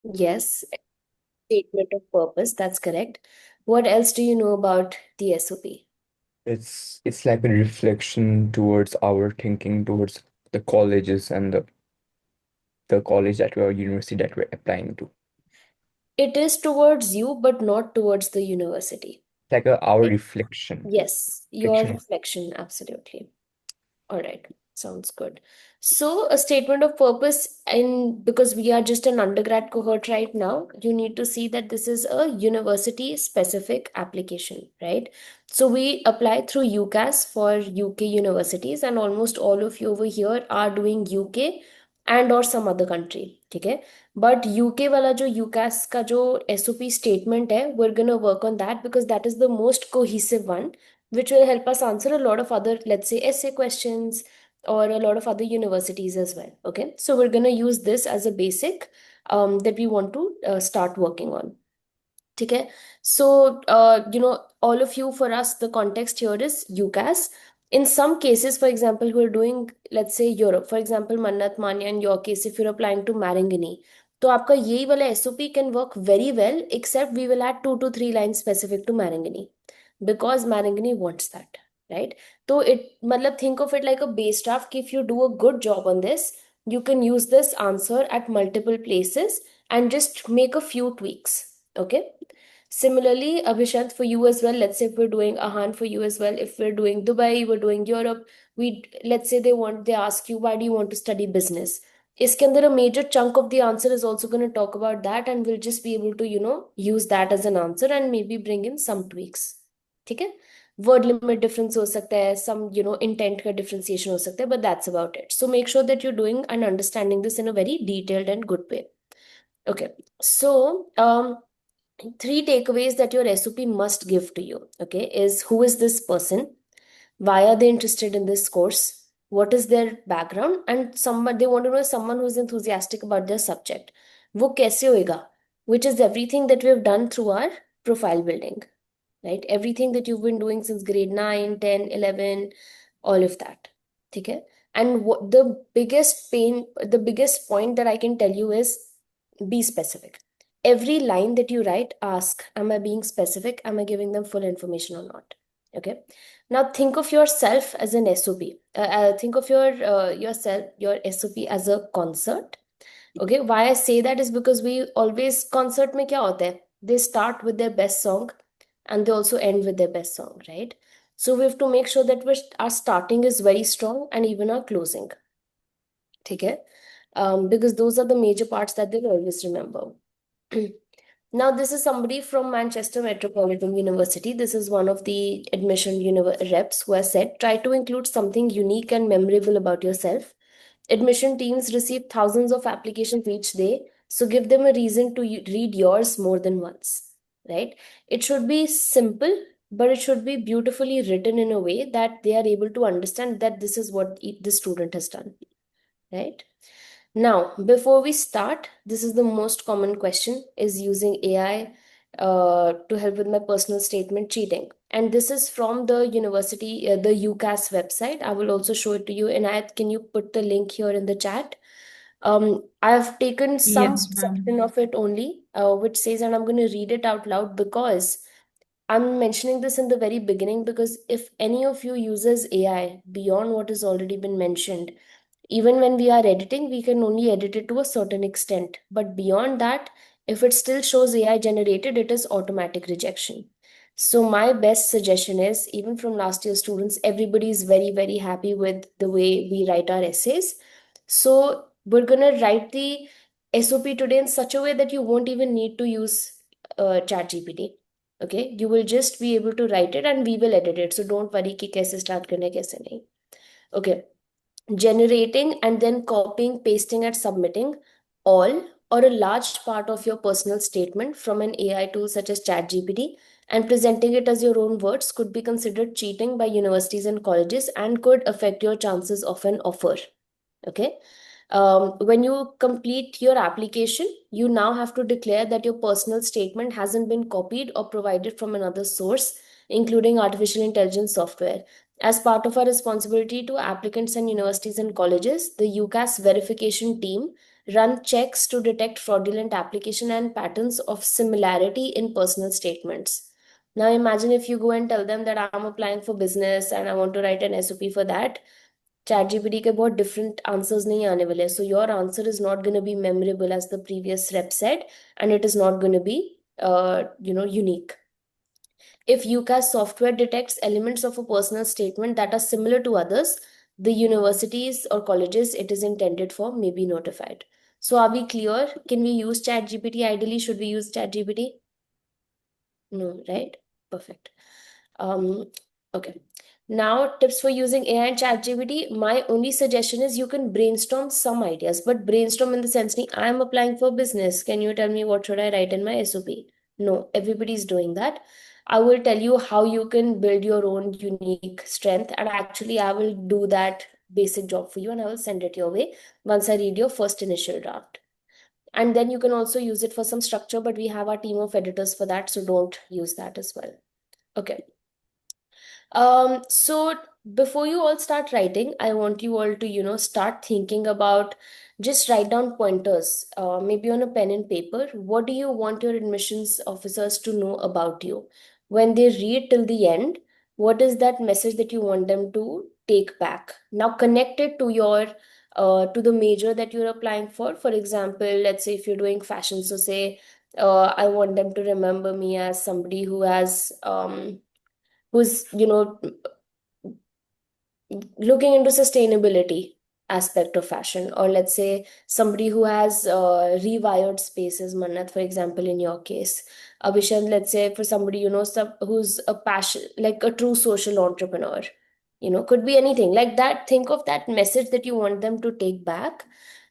Yes, statement of purpose, that's correct. What else do you know about the SOP? It's like a reflection towards our thinking towards the colleges and the college that we're university that we're applying to. It is towards you, but not towards the university. Like our Okay? reflection. Yes, your Reflection. reflection, absolutely. All right, sounds good. So, a statement of purpose, and because we are just an undergrad cohort right now, you need to see that this is a university specific application, right? So, we apply through UCAS for UK universities, and almost all of you over here are doing UK and or some other country, ठीक है? But UK वाला जो UCAS का जो SOP statement है, we're gonna work on that because that is the most cohesive one, which will help us answer a lot of other, let's say, essay questions or a lot of other universities as well. Okay, so we're going to use this as a basic that we want to start working on. Okay, so all of you, for us the context here is UCAS. In some cases, for example, we're doing, let's say, Europe, for example, Mannat Manya, in your case, if you're applying to Marangani, तो आपका यही वाला SOP can work very well, except we will add 2 to 3 lines specific to Marangani because Marangani wants that, right? So it, matlab, think of it like a base draft कि if you do a good job on this, you can use this answer at multiple places and just make a few tweaks. Okay. Similarly, Abhishant, for you as well, let's say if we're doing Ahan for you as well, if we're doing Dubai, we're doing Europe, we, let's say they ask you, why do you want to study business? इसके अंदर a major chunk of the answer is also going to talk about that, and we'll just be able to, use that as an answer and maybe bring in some tweaks. ठीक है? Word limit difference हो सकता है, some, intent का differentiation हो सकता है, but that's about it. So make sure that you're doing and understanding this in a very detailed and good way. Okay. So, 3 takeaways that your SOP must give to you, okay, is who is this person? Why are they interested in this course? What is their background? And someone they want to know is someone who is enthusiastic about their subject. वो कैसे होएगा? Which is everything that we have done through our profile building, right? Everything that you've been doing since grade 9, 10, 11, all of that. Okay? And what the biggest point that I can tell you is be specific. Every line that you write, ask, am I being specific? Am I giving them full information or not? Okay. Now think of yourself as an SOP. Think of your SOP as a concert. Okay. Why I say that is because we always concert में क्या होता है? They start with their best song and they also end with their best song, right? So we have to make sure that our starting is very strong and even our closing. Okay? Because those are the major parts that they'll always remember. Now, this is somebody from Manchester Metropolitan University. This is one of the reps who has said, try to include something unique and memorable about yourself. Admission teams receive thousands of applications each day, so give them a reason to read yours more than once, right? It should be simple, but it should be beautifully written in a way that they are able to understand that this is what the student has done, right? Now, before we start, this is the most common question, is using AI to help with my personal statement cheating. And this is from the university, the UCAS website. I will also show it to you. And can you put the link here in the chat? I've taken some Yes, ma'am. section of it only, which says, and I'm going to read it out loud because I'm mentioning this in the very beginning because if any of you uses AI beyond what has already been mentioned, even when we are editing, we can only edit it to a certain extent. But beyond that, if it still shows AI generated, it is automatic rejection. So my best suggestion is, even from last year students, everybody is very, very happy with the way we write our essays. So we're gonna write the SOP today in such a way that you won't even need to use ChatGPT. Okay, you will just be able to write it and we will edit it. So don't worry कि कैसे start करना है कैसे नहीं. Okay, generating and then copying, pasting, and submitting all or a large part of your personal statement from an AI tool such as ChatGPT and presenting it as your own words could be considered cheating by universities and colleges and could affect your chances of an offer. Okay. When you complete your application, you now have to declare that your personal statement hasn't been copied or provided from another source, including artificial intelligence software. As part of our responsibility to applicants and universities and colleges, the UCAS verification team run checks to detect fraudulent application and patterns of similarity in personal statements. Now imagine if you go and tell them that I'm applying for business and I want to write an SOP for that. ChatGPT के बहुत different answers नहीं आने वाले हैं. So your answer is not going to be memorable as the previous rep said, and it is not going to be unique. If UCAS software detects elements of a personal statement that are similar to others, the universities or colleges it is intended for may be notified. So are we clear? Can we use ChatGPT? Ideally, should we use ChatGPT? No, right? Perfect. Um, okay. Now, tips for using AI and ChatGPT. My only suggestion is you can brainstorm some ideas, but brainstorm in the sense, nahi, I am applying for business. Can you tell me what should I write in my SOP? No, everybody's doing that. I will tell you how you can build your own unique strength, and actually, I will do that basic job for you, and I will send it your way once I read your first initial draft. And then you can also use it for some structure, but we have our team of editors for that, so don't use that as well. Okay. So before you all start writing, I want you all to, start thinking about, just write down pointers, maybe on a pen and paper. What do you want your admissions officers to know about you? When they read till the end, what is that message that you want them to take back? Now connect it to your to the major that you're applying for. For example, let's say if you're doing fashion, so say I want them to remember me as somebody who's looking into sustainability aspect of fashion, or let's say somebody who has rewired spaces, Mannat, for example, in your case. Abhishan, let's say for somebody who's a passion, like a true social entrepreneur, could be anything like that. Think of that message that you want them to take back,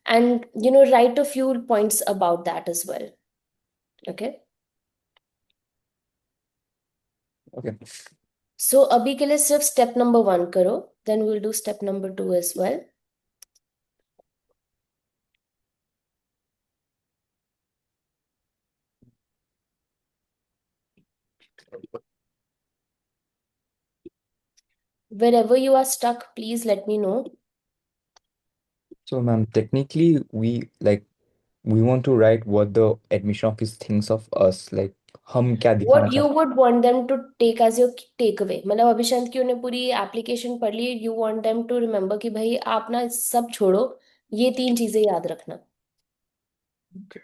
and write a few points about that as well. Okay. Okay. So abhi ke liye sirf step number 1 karo, then we'll do step number 2 as well. Wherever you are stuck, please let me know. So, ma'am, technically, we want to write what the admission office thinks of us. Like, हम क्या दिखाना What you चाहते would want them to take as your takeaway. मतलब अभिशांत की उन्हें पूरी application पढ़ ली, you want them to remember कि भाई आप ना सब छोड़ो, ये 3 चीजें याद रखना. हैं? Okay.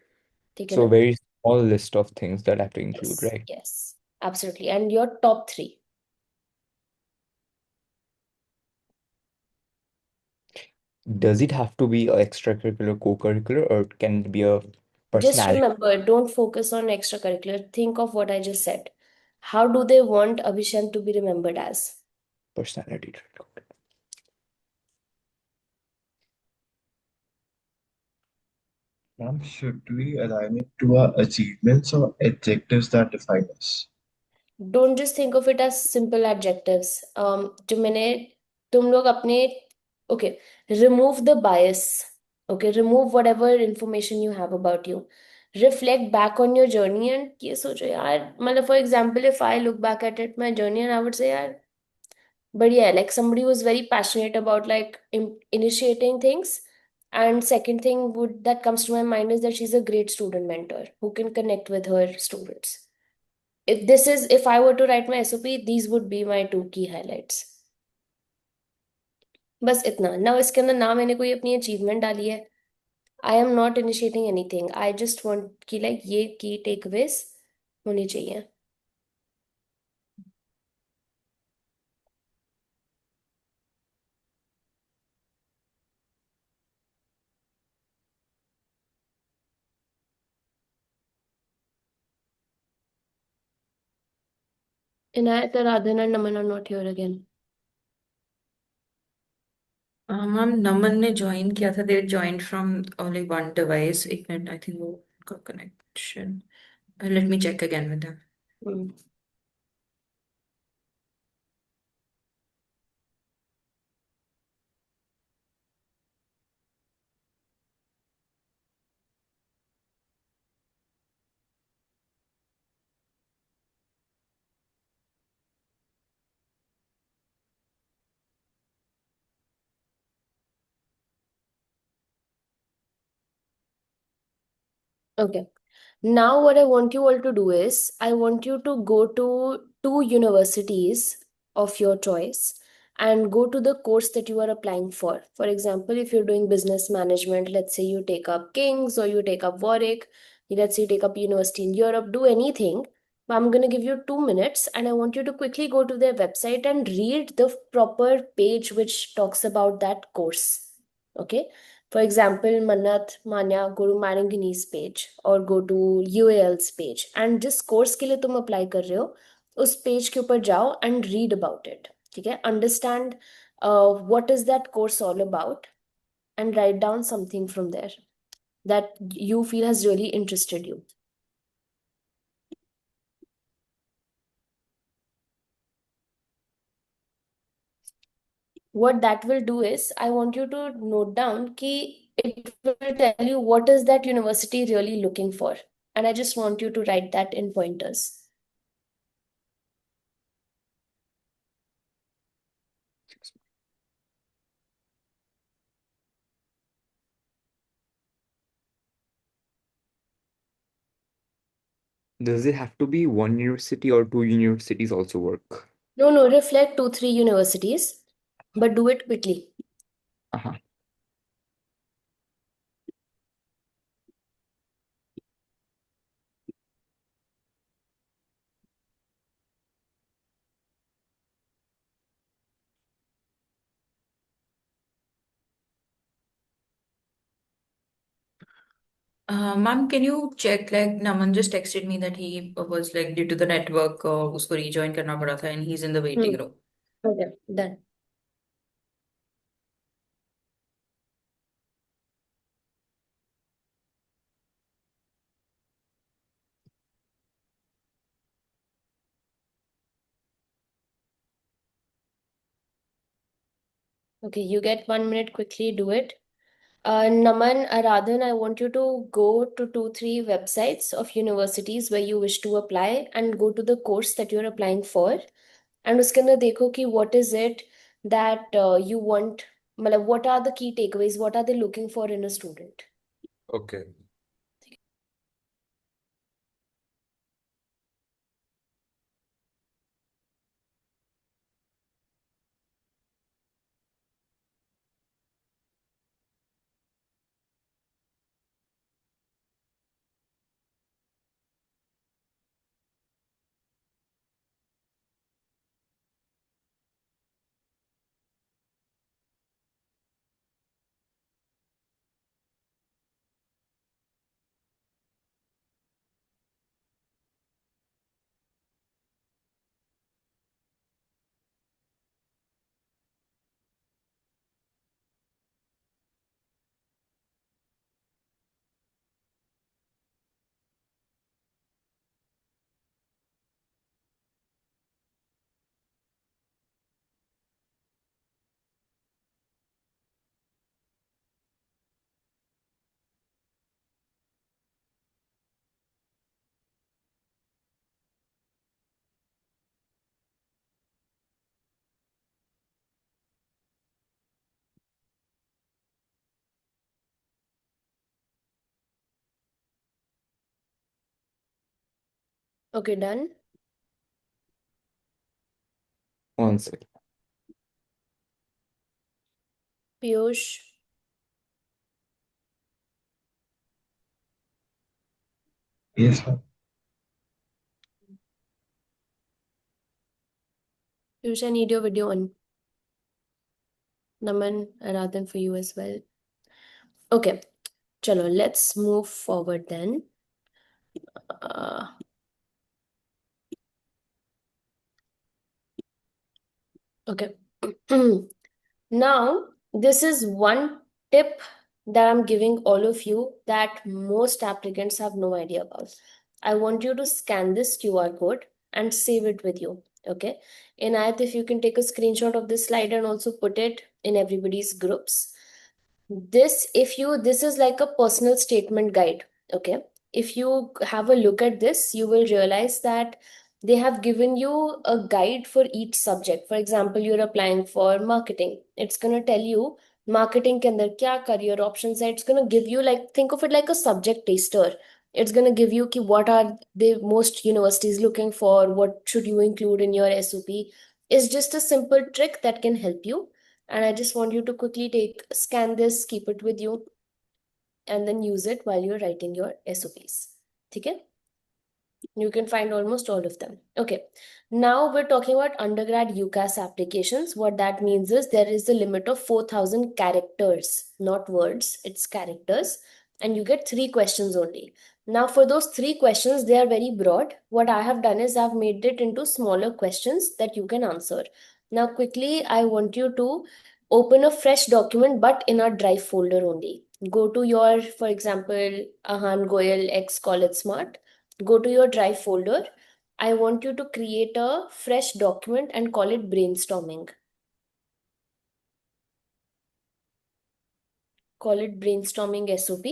ठीक है So, ना? very small list of things that I have to include, Yes, right? yes, absolutely. And your top 3. Does it have to be a extracurricular, co-curricular, or can it be a Just personality remember, don't focus on extracurricular. Think of what I just said. How do they want Abhishant to be remembered as? personality trait? Okay. Ma'am, should we align it to our achievements or adjectives that define us? Don't just think of it as simple adjectives. जो मैंने तुम लोग अपने okay, remove the bias. Okay, remove whatever information you have about you. Reflect back on your journey and ये सोचो यार, मतलब for example, if I look back at it, my journey, and I would say यार बढ़िया है, like somebody was very passionate about like initiating things. And second thing would that comes to my mind is that she's a great student mentor who can connect with her students. If I were to write my SOP, these would be my 2 key highlights. बस इतना ना, इसके अंदर ना मैंने कोई अपनी achievement डाली है. I am not initiating anything, I just want कि लाइक ये की टेकअवेज होनी चाहिए. Inayat, Radhan and Naman are not here again. Ma'am Naman ने ज्वाइन किया था, they join from only one device. एक मिनट, आई थिंक वो उनका connection, let me check again with them. Hmm. Okay. Now, what I want you all to do is, I want you to go to two universities of your choice and go to the course that you are applying for. For example, if you're doing business management, let's say you take up King's or you take up Warwick, let's say you take up university in Europe, do anything. I'm going to give you 2 minutes and I want you to quickly go to their website and read the proper page which talks about that course. Okay. For example, Manat, Manya, go to Marangini's page or go to UAL's page and जिस course के लिए तुम apply कर रहे हो उस page के ऊपर जाओ and read about it. ठीक है, understand what is that course all about and write down something from there that you feel has really interested you. What that will do is I want you to note down कि it will tell you what is that university really looking for, and I just want you to write that in pointers. Does it have to be one university or two universities also work? No, reflect 2, 3 universities, but do it quickly. Uh-huh. Ma'am, can you check, like, Naman just texted me that he was like due to the network उसको rejoin करना पड़ा था and he's in the waiting room. Okay, done. Okay, you get 1 minute, quickly do it. Naman, Aradhan, I want you to go to 2, 3 websites of universities where you wish to apply and go to the course that you're applying for. And उसके अंदर देखो कि what is it that you want, मतलब what are the key takeaways, what are they looking for in a student? Okay. Okay, done. One second. Piyush, Yes, ma'am. Piyush, I need your video on. Naman, Aradhan for you as well. Okay, chalo, let's move forward then. Uh, okay. Now, this is one tip that I'm giving all of you that most applicants have no idea about. I want you to scan this QR code and save it with you. Okay. Inayat, if you can take a screenshot of this slide and also put it in everybody's groups. This is like a personal statement guide. Okay. If you have a look at this, you will realize that they have given you a guide for each subject. For example, you're applying for marketing. It's going to tell you marketing के अंदर क्या career options है. It's going to give you, like, think of it like a subject taster. It's going to give you ki what are the most universities looking for, what should you include in your SOP. It's just a simple trick that can help you. And I just want you to quickly scan this, keep it with you, and then use it while you're writing your SOPs. Okay? You can find almost all of them. Okay. Now we're talking about undergrad UCAS applications. What that means is there is a limit of 4,000 characters, not words, it's characters. And you get 3 questions only. Now, for those 3 questions, they are very broad. What I have done is I've made it into smaller questions that you can answer. Now, quickly, I want you to open a fresh document, but in a drive folder only. Go to your, for example, Ahan Goyal X College Smart. Go to your drive folder. I want you to create a fresh document and call it brainstorming. Call it brainstorming SOP.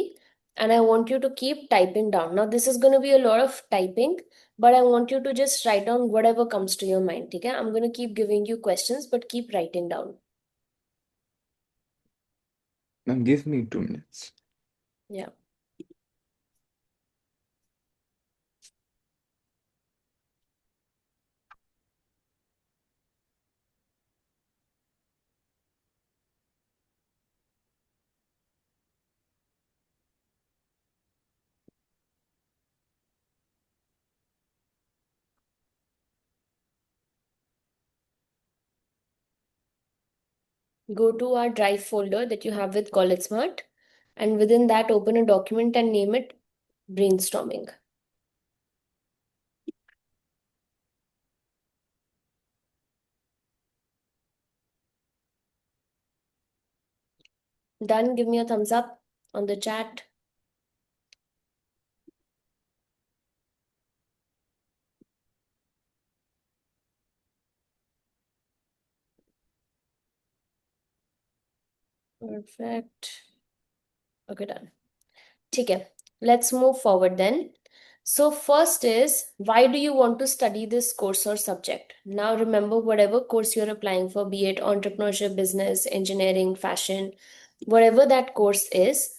And I want you to keep typing down. Now, this is going to be a lot of typing, but I want you to just write down whatever comes to your mind. Okay? I'm going to keep giving you questions, but keep writing down. Ma'am, give me 2 minutes. Yeah. Go to our drive folder that you have with College Smart, and within that, open a document and name it brainstorming. Done. Give me a thumbs up on the chat. Perfect. Okay, done. Okay, let's move forward then. So first is, why do you want to study this course or subject? Now remember, whatever course you're applying for, be it entrepreneurship, business, engineering, fashion, whatever that course is,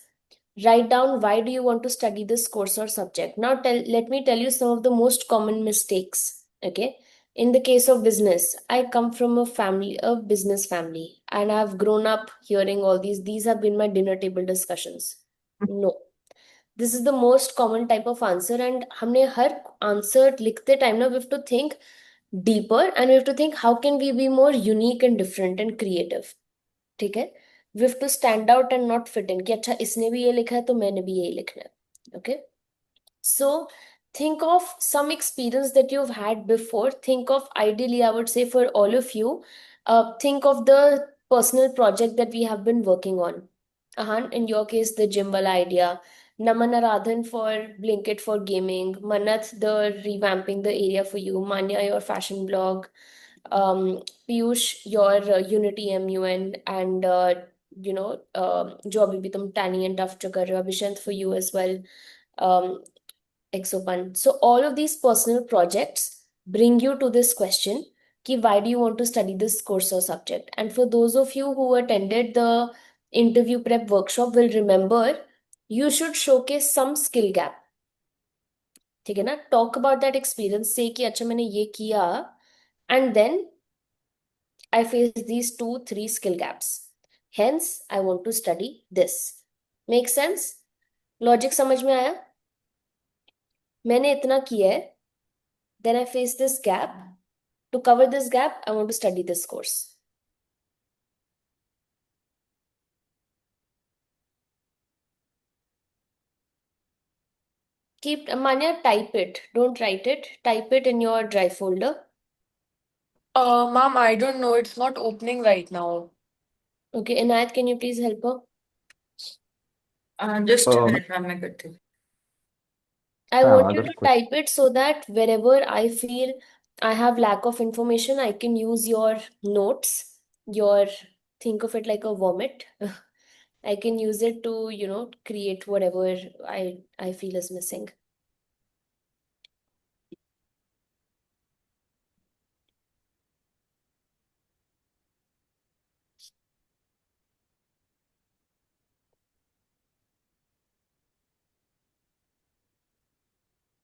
write down why do you want to study this course or subject. Now let me tell you some of the most common mistakes. Okay. In the case of business, I come from a business family, and I've grown up hearing all these have been my dinner table discussions. No, this is the most common type of answer, and हमने हर answer लिखते time ना we have to think deeper, and we have to think how can we be more unique and different and creative. ठीक है? We have to stand out and not fit in कि अच्छा इसने भी ये लिखा है तो मैंने भी यही लिखना है. Okay? So think of some experience that you've had before. Think of, ideally, I would say for all of you, think of the personal project that we have been working on. Ahan, in your case, the Jimbal idea. Naman Aradhan for Blinkit for gaming. Manath, the revamping the area for you. Manya, your fashion blog. Piyush, your Unity MUN, and जो अभी भी तुम Tani and Duff जो कर रहे हो, Abhishant for you as well. Um, Exopan. So all of these personal projects bring you to this question, ki why do you want to study this course or subject? And for those of you who attended the interview prep workshop will remember, you should showcase some skill gap. ठीक है ना? Talk about that experience, say कि अच्छा मैंने ये किया, and then I face these 2, 3 skill gaps. Hence, I want to study this. Make sense? Logic समझ में आया? मैंने इतना किया है, then I face this gap. To cover this gap, I want to study this course. Manya, type it. Don't write it. Type it in your drive folder. Ma'am, I don't know. It's not opening right now. Okay, Inayat, can you please help her? Just a Um, minute, ma'am, मैं करती हूँ. I ma'am, want I you got a to question. type it so that wherever I feel I have lack of information, I can use your notes, think of it like a vomit. I can use it to, create whatever I feel is missing.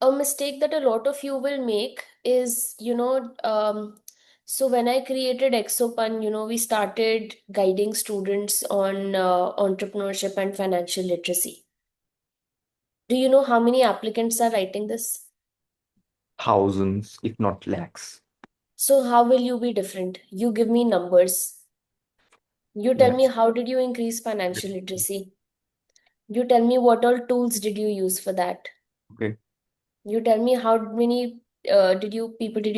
A mistake that a lot of you will make is, so when I created Exopan, we started guiding students on entrepreneurship and financial literacy. Do you know how many applicants are writing this? Thousands, if not lakhs. So how will you be different? You give me numbers. You tell me Yes. how did you increase financial literacy? You tell me what all tools did you use for that? Okay. You tell me how many did you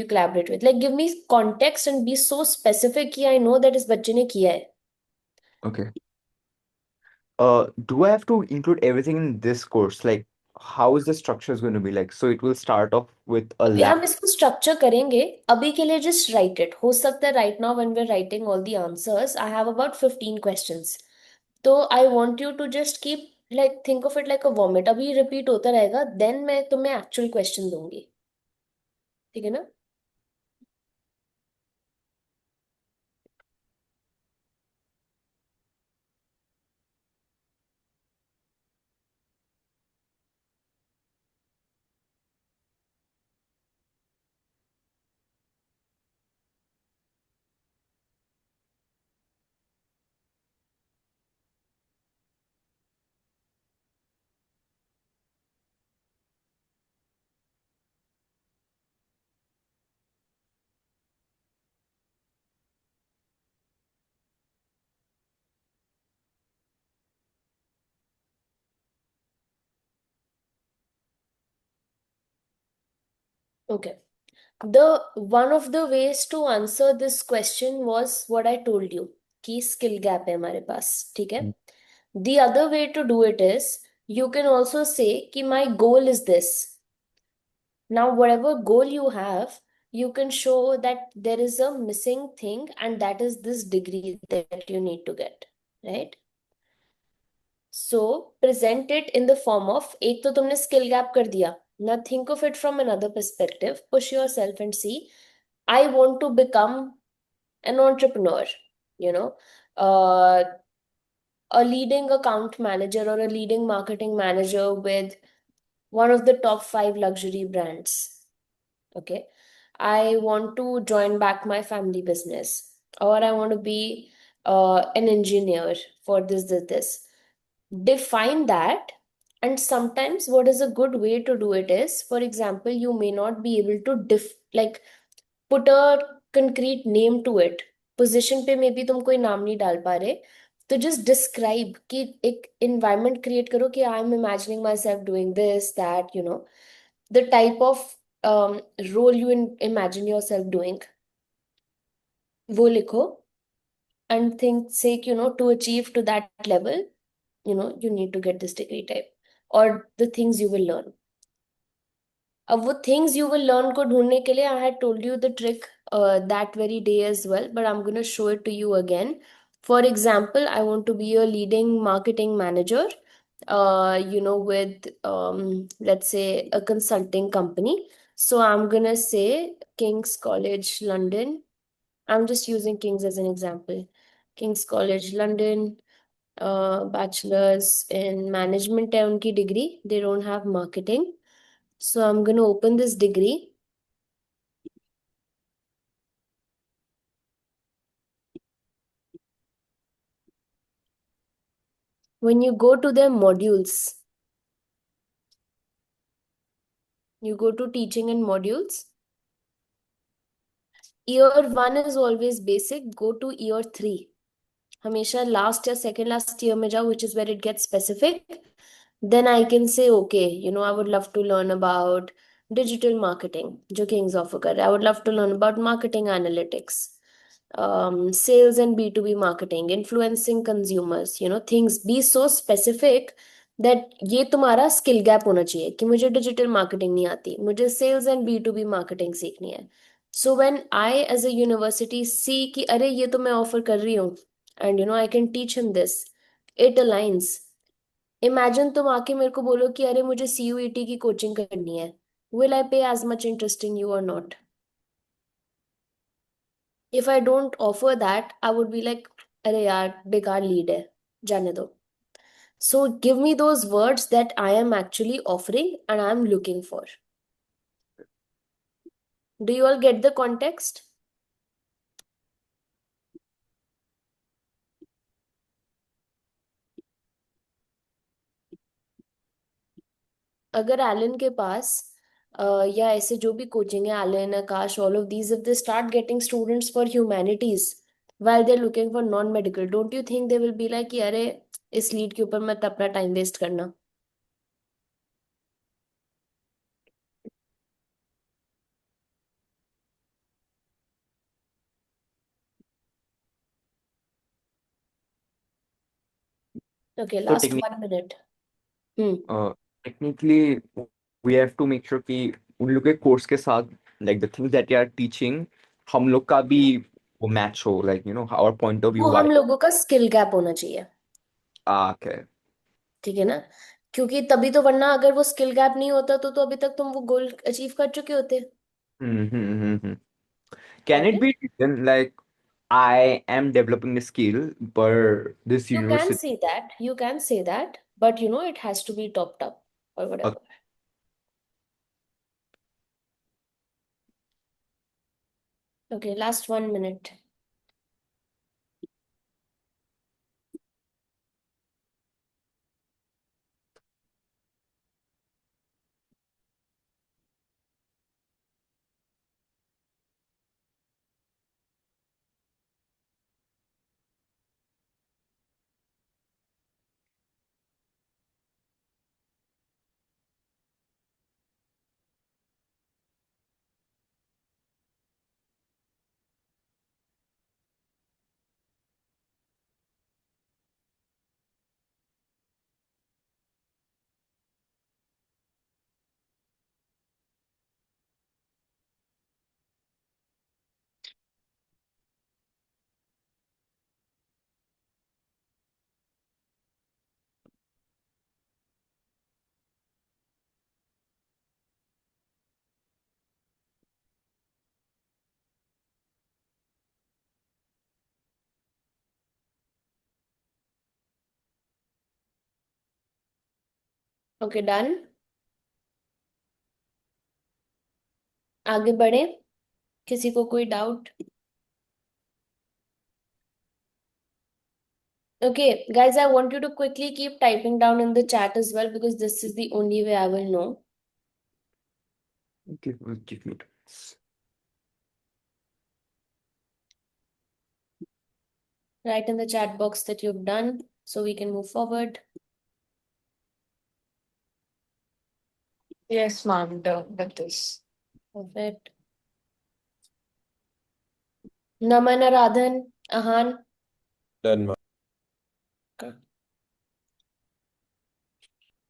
collaborate with? Like give me context and be so specific कि I know that इस बच्चे ने किया है. Okay. Do I have to include everything in this course? Like, how is the structure is going to be like? So it will start off with a हम lab. इसको structure करेंगे. अभी के लिए जस्ट राइट इट. हो सकता है right now when we are writing all the answers I have about 15 questions. तो I want you to just keep like think of it like a vomit. अभी रिपीट होता रहेगा देन मैं तुम्हें actual question दूंगी. ठीक है ना? Okay. The one of the ways to answer this question was what I told you कि skill gap है हमारे पास. ठीक है? Mm. The other way to do it is you can also say कि my goal is this. Now whatever goal you have, you can show that there is a missing thing and that is this degree that you need to get. Right? So present it in the form of एक तो तुमने skill gap कर दिया. Now think of it from another perspective. Push yourself and see. I want to become an entrepreneur, you know, uh, a leading account manager or a leading marketing manager with one of the top 5 luxury brands. Okay. I want to join back my family business, or I want to be an engineer for this. Define that. And sometimes what is a good way to do it is, for example, you may not be able to like put a concrete name to it. Position पे may be तुम कोई नाम नहीं डाल पा रहे. तो just describe कि एक environment क्रिएट करो कि I am imagining myself doing this that the type of role you imagine yourself doing. वो लिखो and think say to achieve to that level you need to get this degree type or the things you will learn. अब वो things you will learn को ढूंढने के लिए I had told you the trick that very day as well, but I'm going to show it to you again. For example, I want to be a leading marketing manager, with let's say a consulting company. So I'm going to say King's College London. I'm just using King's as an example. King's College London, bachelor's in management है उनकी degree. They don't have marketing. So I'm going to open this degree. When you go to their modules, you go to teaching and modules. Year 1 is always basic. Go to year 3. हमेशा last या second last year में जाओ, which is where it gets specific. Then I can say, okay, I would love to learn about digital marketing, जो Kings offer कर रहा है. I would love to learn about marketing analytics, sales and B2B marketing, influencing consumers, things. Be so specific that ये तुम्हारा skill gap होना चाहिए कि मुझे digital marketing नहीं आती, मुझे sales and B2B marketing सीखनी है. So when I as a university see कि अरे ये तो मैं offer कर रही हूँ and I can teach him this, it aligns. Imagine तुम आके मेरे को बोलो कि अरे मुझे CUET की कोचिंग करनी है. Will I pay as much interest in you or not? If I don't offer that, I would be like, अरे यार बेकार लीड है, जाने दो. So give me those words that I am actually offering and I am looking for. Do you all get the context? अगर एलन के पास या ऐसे जो भी कोचिंग है, Allen, Aakash, all of these, if they start getting students for humanities while they're looking for non-medical, don't you think they will be like कि अरे इस लीड के ऊपर मत अपना टाइम वेस्ट करना? Okay, So last 1 minute. technically we have to make sure कि उन लोग के कोर्स के साथ like the things that they are teaching हम लोग का भी वो मैच हो, like you know our point of view वो why. हम लोगों का स्किल गैप होना चाहिए, Okay. ठीक है ना? क्योंकि तभी तो, वरना अगर वो स्किल गैप नहीं होता तो अभी तक तुम वो गोल अचीव कर चुके होते. Mm-hmm. Can it Okay, be written like I am developing a skill, but this you can university? say that, you can say that, but it has to be topped up or whatever. Okay, last 1 minute. Okay, done. आगे बढ़े, किसी को कोई doubt? Okay, guys, I want you to quickly keep typing down in the chat as well, because this is the only way I will know. Give me. Write in the chat box that you've done so we can move forward. Yes, ma'am, done with this. Perfect. Naman, Aradhan, Ahan. Done, ma'am.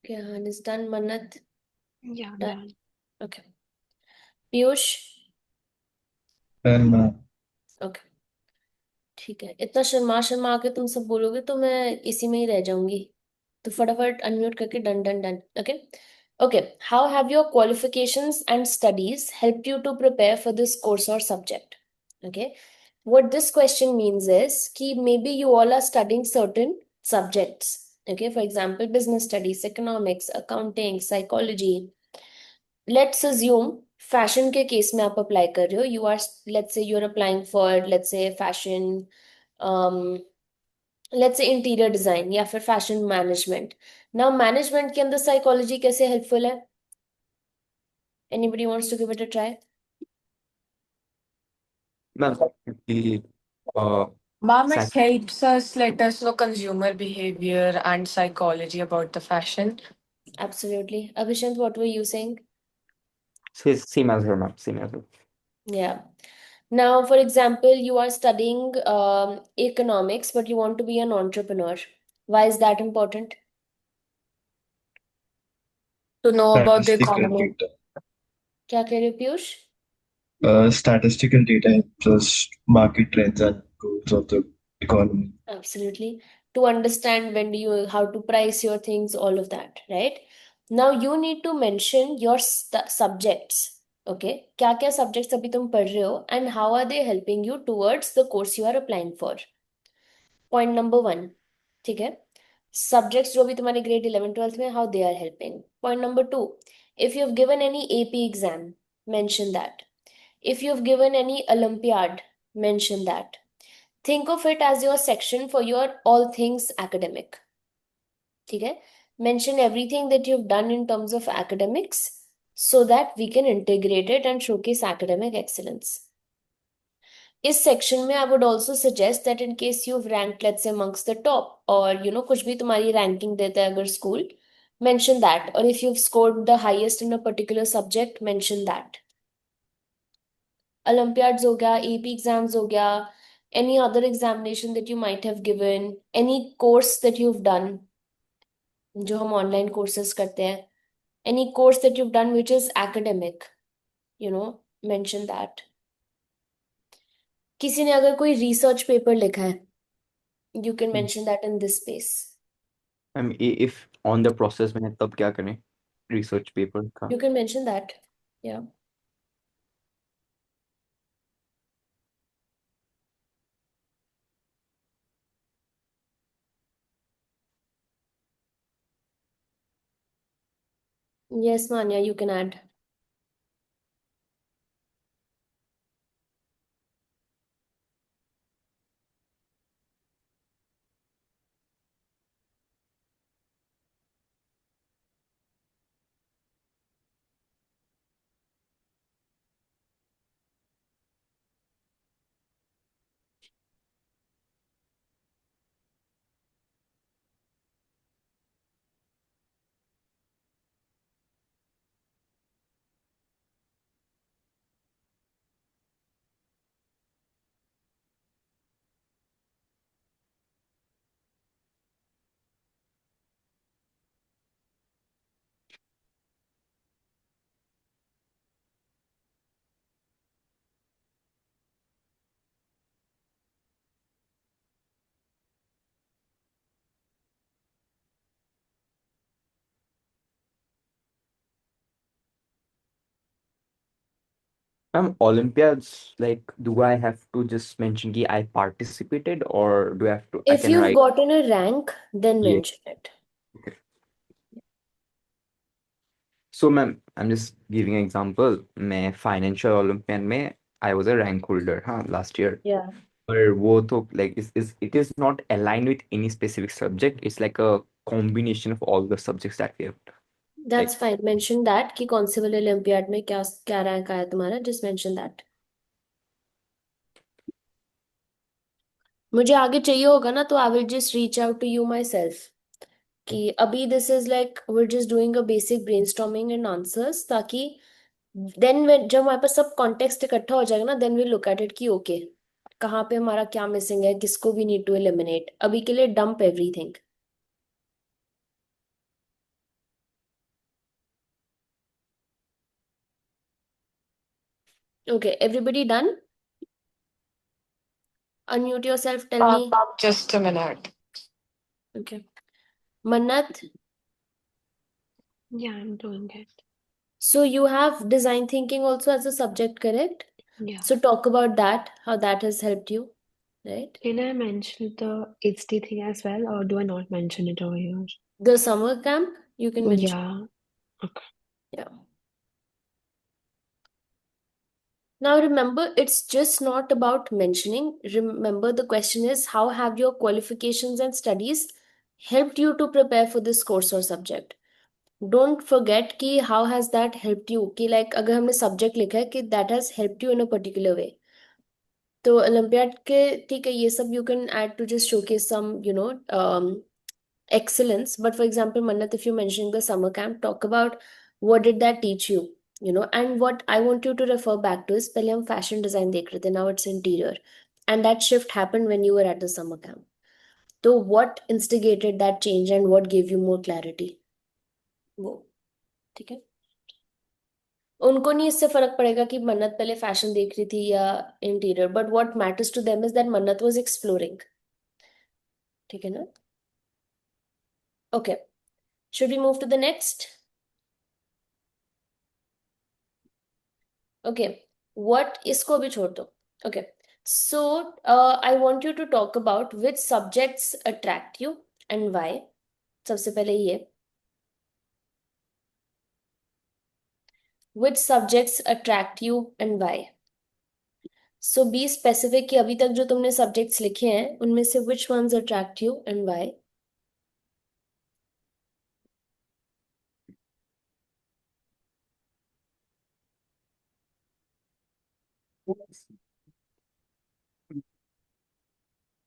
Okay, Ahan is done. Manat, Yeah, done. done. Okay. Piyush, Then, okay. ठीक है, इतना शर्मा शर्मा के तुम सब बोलोगे तो मैं इसी में ही रह जाऊंगी, तो फटाफट अनम्यूट करके done done done. Okay. Okay, how have your qualifications and studies helped you to prepare for this course or subject? Okay, what this question means is कि maybe you all are studying certain subjects. Okay, for example, business studies, economics, accounting, psychology. Let's assume fashion के case में आप apply कर रहे हो. You are, let's say you're applying for, let's say, fashion, um, let's say interior design या फिर fashion management. Now management के अंदर psychology कैसे helpful है? Anybody wants to give it a try? Ma'am, the Ma'am, it psych- helps us let us know consumer behavior and psychology about the fashion. Absolutely. Abhishant, what were you saying? same as her, ma'am. Same as her. Yeah. Now, for example, you are studying economics, but you want to be an entrepreneur. Why is that important? To know about the statistical economy. data. क्या कह रहे हो Piyush? Statistical data helps market trends and goals of the economy. Absolutely. To understand when do you, how to price your things, all of that, right? Now you need to mention your subjects. Okay, क्या क्या subjects अभी तुम पढ़ रहे हो and how are they helping you towards the course you are applying for? Point number 1, ठीक है? Subjects जो भी तुम्हारे grade 11 12th में, how they are helping. Point number 2, if you've given any AP exam, mention that. If you've given any Olympiad, mention that. Think of it as your section for your all things academic. Okay? Mention everything that you've done in terms of academics so that we can integrate it and showcase academic excellence. इस section में I would also suggest that in case you rank let's say amongst the top और कुछ भी तुम्हारी ranking देता है अगर school mention that, or if you've scored the highest in a particular subject mention that. Olympiads हो गया, AP exams हो गया, any other examination that you might have given, any course that you've done, जो हम online courses करते हैं, any course that you've done which is academic, mention that. किसी ने अगर कोई रिसर्च पेपर लिखा है you can mention that in this space. if on the process में है तब क्या करें research paper का? You can mention that. Yeah. Yes, Manya, you can add. Olympiads, like, do I have to just mention कि I participated or do I have to, I If can you've write? gotten a rank, then Yeah. mention it. Okay. So, ma'am, I'm just giving an example. मैं financial Olympiad में I was a rank holder, हाँ, last year. Yeah. पर वो तो like it is not aligned with any specific subject. It's like a combination of all the subjects that we have. That's fine. Mention that कि कौन से वाले olympiad में क्या क्या रैंक आया तुम्हारा. Just mention that. मुझे आगे चाहिए होगा ना तो I will just reach out to you myself. कि अभी this is like we're just doing a basic brainstorming and answers ताकि then when जब हमारे पास सब context इकट्ठा हो जाएगा ना then we look at it कि okay कहाँ पे हमारा क्या मिसिंग है किसको we need to eliminate. अभी के लिए dump everything. Okay, everybody done? Unmute yourself, tell me. Just a minute. Okay. Mannat, Yeah, I'm doing it. so you have design thinking also as a subject, correct? Yeah. So talk about that, how that has helped you, right? Can I mention the HD thing as well, or do I not mention it over here? The summer camp, you can mention. Yeah. Okay. Yeah. Now remember, it's just not about mentioning. Remember, the question is how have your qualifications and studies helped you to prepare for this course or subject? Don't forget कि how has that helped you कि like अगर हमने subject लिखा है कि that has helped you in a particular way. तो olympiad के ठीक है ये सब you can add to just showcase some excellence. But for example, Mannat, if you're mentioning the summer camp, talk about what did that teach you, and what I want you to refer back to is पहले हम fashion design देख रहे थे, now it's interior, and that shift happened when you were at the summer camp. So what instigated that change and what gave you more clarity? वो ठीक है. उनको नहीं इससे फर्क पड़ेगा कि मन्नत पहले फैशन देख रही थी या interior, but what matters to them is that Mannat was exploring. ठीक है ना? Okay, should we move to the next? Okay, what इसको भी छोड़ दो. Okay, so I want you to talk about which subjects attract you and why. सबसे पहले ये, which subjects attract you and why? So be specific कि अभी तक जो तुमने सब्जेक्ट्स लिखे हैं उनमें से which ones attract you and why.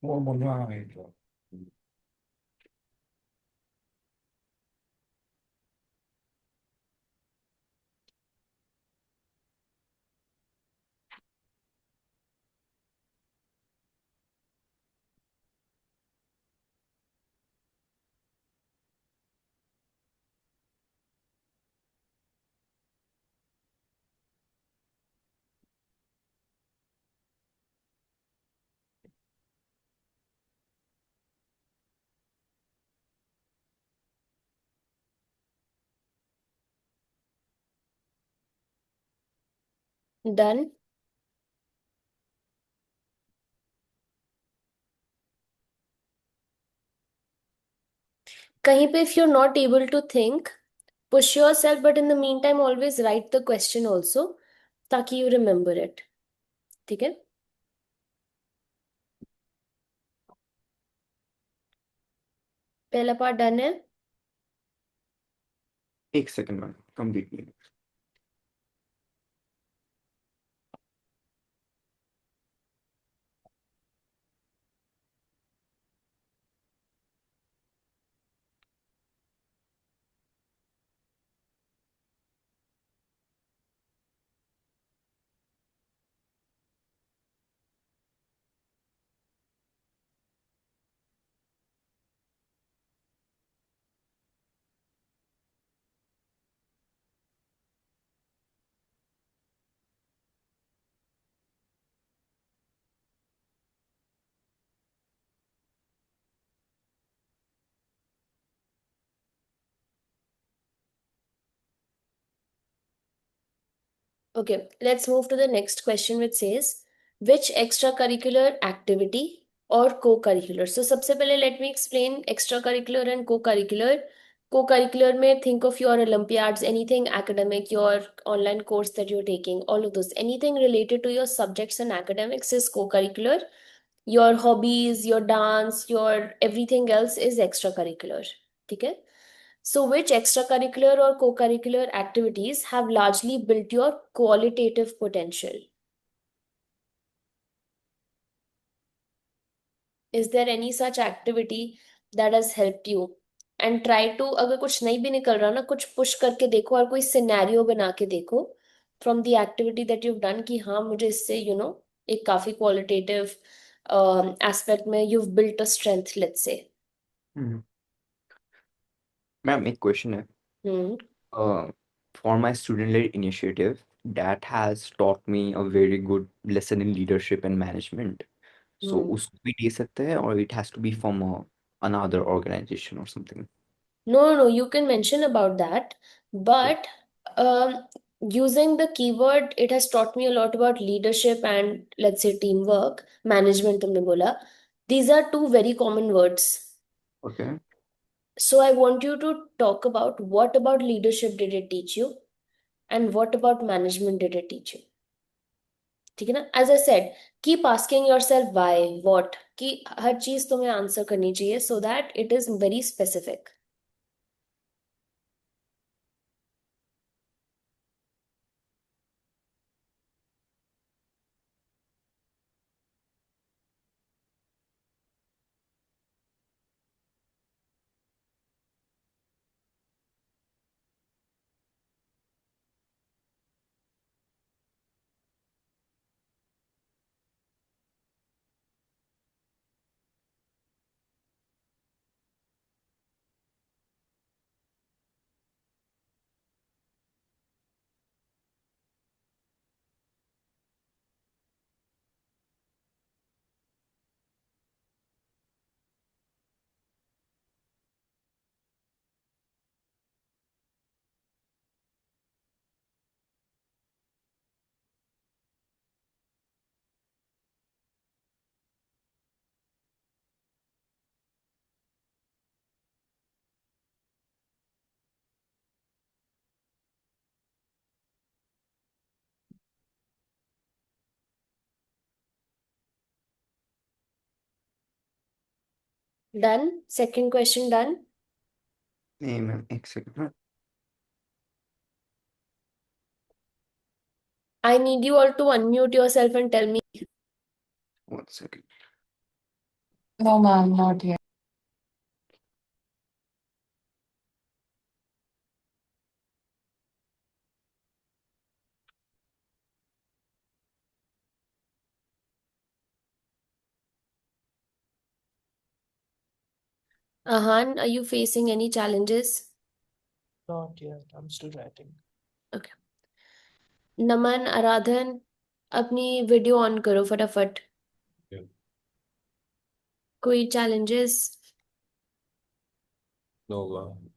वो बोलना है तो। डन. कहीं पे if you are not able to think, push yourself, but in the mean time always write the question also, ताकि यू रिमेम्बर इट. ठीक है. पहला पार्ट डन है. एक सेकंड में completely. Okay, let's move to the next question, which says, which extracurricular activity or co-curricular? So, सबसे पहले let me explain extracurricular and co-curricular. Co-curricular में think of your Olympiads, anything academic, your online course that you're taking, all of those, anything related to your subjects and academics is co-curricular. Your hobbies, your dance, your everything else is extracurricular. ठीक है. So, which extracurricular or co curricular activities have largely built your qualitative potential? Is there any such activity that has helped you? And try to, अगर कुछ नहीं भी निकल रहा ना, कुछ पुश करके देखो और कोई सिनेरियो बना के देखो from the activity that you done कि हाँ मुझे इससे एक काफी क्वालिटेटिव एस्पेक्ट में you built a strength, let's say. Ma'am एक क्वेश्चन है। हम्म. For my student-led initiative, that has taught me a very good lesson in leadership and management. So हम्म. उसको भी दे सकते हैं, or it has to be from another organization or something. No, you can mention about that. Okay. But using the keyword, it has taught me a lot about leadership and, let's say, teamwork, management, तुमने बोला. These are two very common words. Okay. So I want you to talk about what about leadership did it teach you and what about management did it teach you. ठीक है ना. As I said, keep asking yourself why, what, कि हर चीज तुम्हें answer करनी चाहिए so that it is very specific. Done? Second question done? नहीं ma'am एक second. I need you all to unmute yourself and tell me. 1 second. No, ma'am, not yet. Ahan, are you facing any challenges? Not yet. I'm still writing. Okay. नमन, आराधन, अपनी video on करो फटाफट. Yeah. कोई challenges? No, ma'am.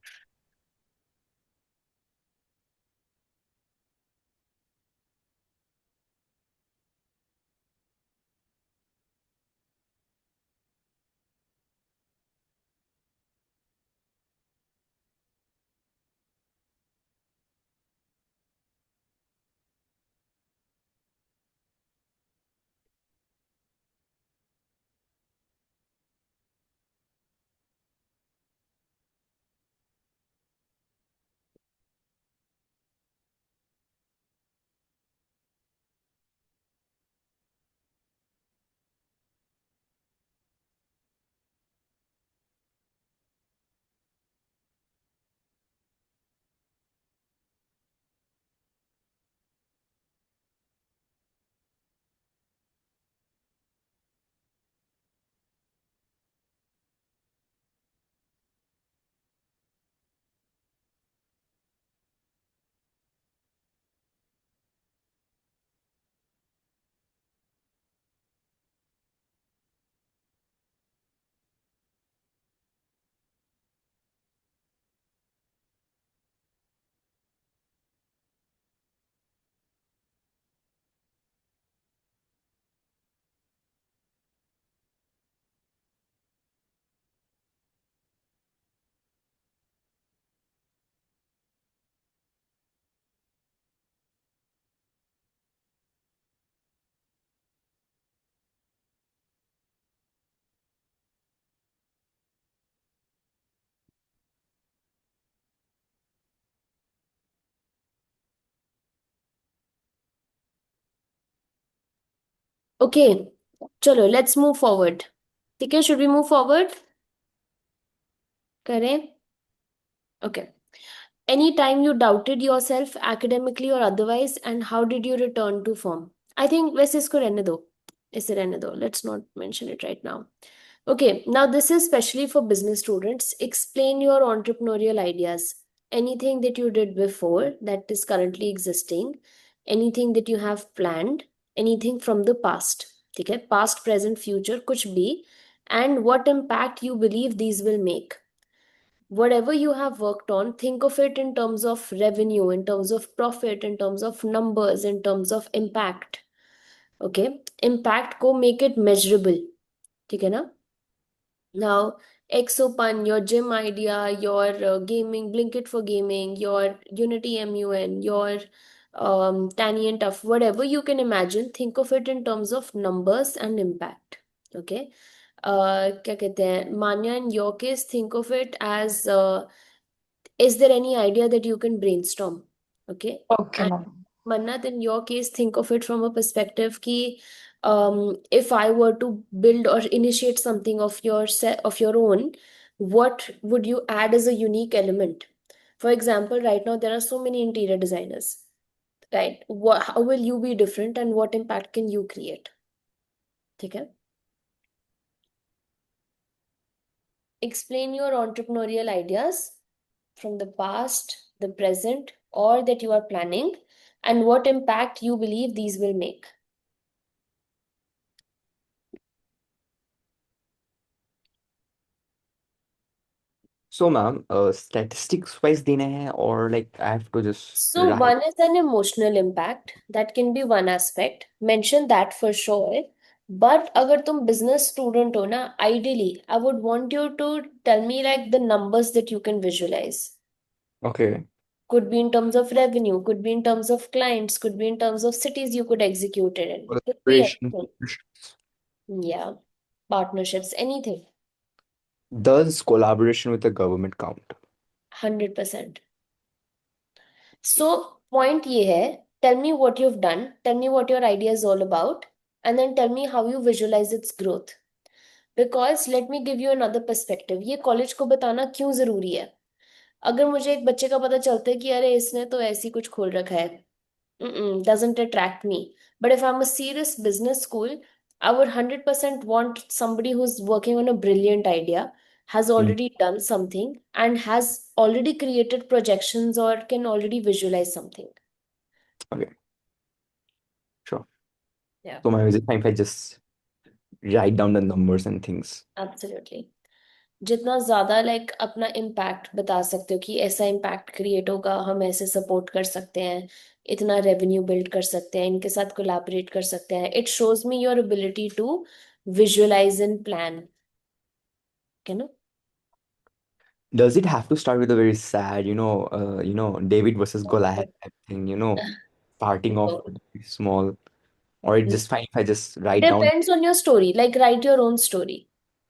Okay, चलो let's move forward. ठीक है, should we move forward? करें? Okay. Any time you doubted yourself academically or otherwise, and how did you return to form? I think वैसे इसको रहने दो. इसे रहने दो. Let's not mention it right now. Okay, now this is especially for business students. Explain your entrepreneurial ideas. Anything that you did before that is currently existing, anything that you have planned, anything from the past. ठीक है? Past, present, future, कुछ भी, and what impact you believe these will make. Whatever you have worked on, think of it in terms of revenue, in terms of profit, in terms of numbers, in terms of impact. Okay? Impact को make it measurable. ठीक है ना? Now, Exopan, your gym idea, your gaming, Blinkit for gaming, your Unity MUN, your Tanny and Tough, whatever you can imagine, think of it in terms of numbers and impact. Okay? क्या कहते हैं? Manya, in your case, think of it as is there any idea that you can brainstorm? Okay? Okay, And ma'am. Mannat, in your case, think of it from a perspective ki if I were to build or initiate something of of your own, what would you add as a unique element? For example, right now there are so many interior designers, right? How will you be different and what impact can you create? ठीक है? Explain your entrepreneurial ideas from the past, the present, or that you are planning, and what impact you believe these will make. So ma'am, statistics wise देना है or like I have to just So, write. one is an emotional impact. That can be one aspect. Mention that for sure. But अगर तुम business student हो ना, ideally, I would want you to tell me like the numbers that you can visualize. Okay. Could be in terms of revenue, could be in terms of clients, could be in terms of cities you could execute it in. Could be Collaboration. anything. Yeah, partnerships, anything. Does collaboration with the government count? 100%. So point ये है, tell me what you've done, tell me what your idea is all about, and then tell me how you visualize its growth. Because let me give you another perspective, ये college को बताना क्यों जरूरी है? अगर मुझे एक बच्चे का पता चलता है कि अरे इसने तो ऐसी कुछ खोल रखा है, doesn't attract me. But if I'm a serious business school, I would 100% want somebody who's working on a brilliant idea, has Mm, already done something, and has already created projections or can already visualize something. okay, sure. Yeah, So my visit time, if I just write down the numbers and things. absolutely. जितना ज्यादा like अपना impact बता सकते हो कि ऐसा impact create होगा, हम ऐसे सपोर्ट कर सकते हैं, इतना रेवेन्यू बिल्ड कर सकते हैं, इनके साथ कोलैबोरेट कर सकते हैं, it shows me your ability to visualise and plan, है ना? Does it have to start with a very sad, David versus Goliath No. type thing, starting off No. with very small, or it's No. just fine if I just write down. Depends on your story. Like write your own story.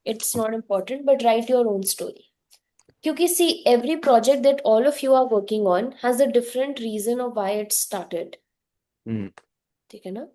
It's not important, but write your own story. क्योंकि see, every project that all of you are working on has a different reason of why it started. Hmm. ठीक है ना?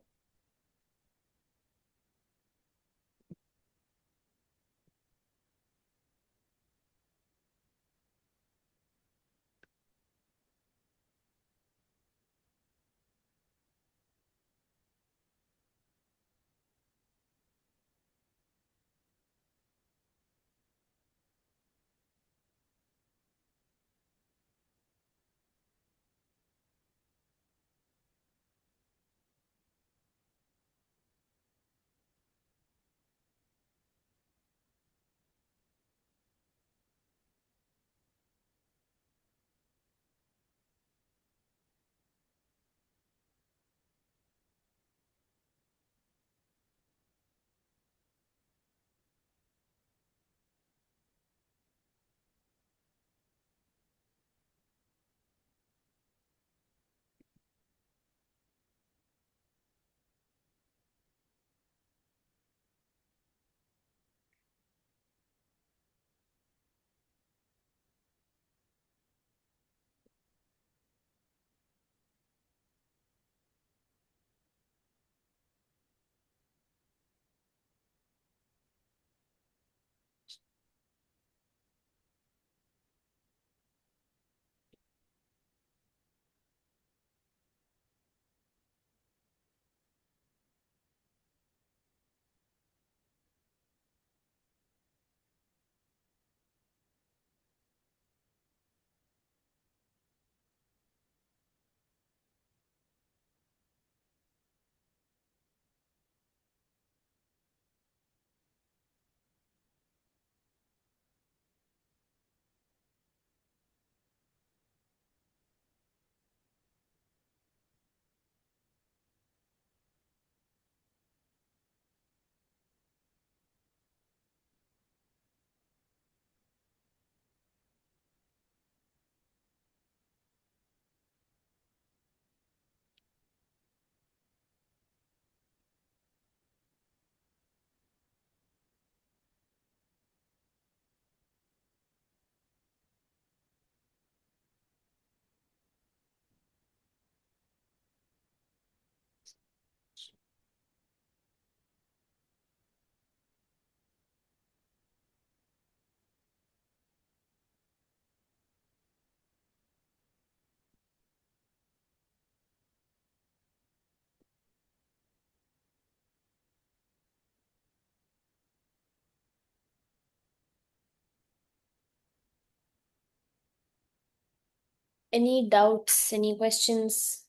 Any doubts, any questions?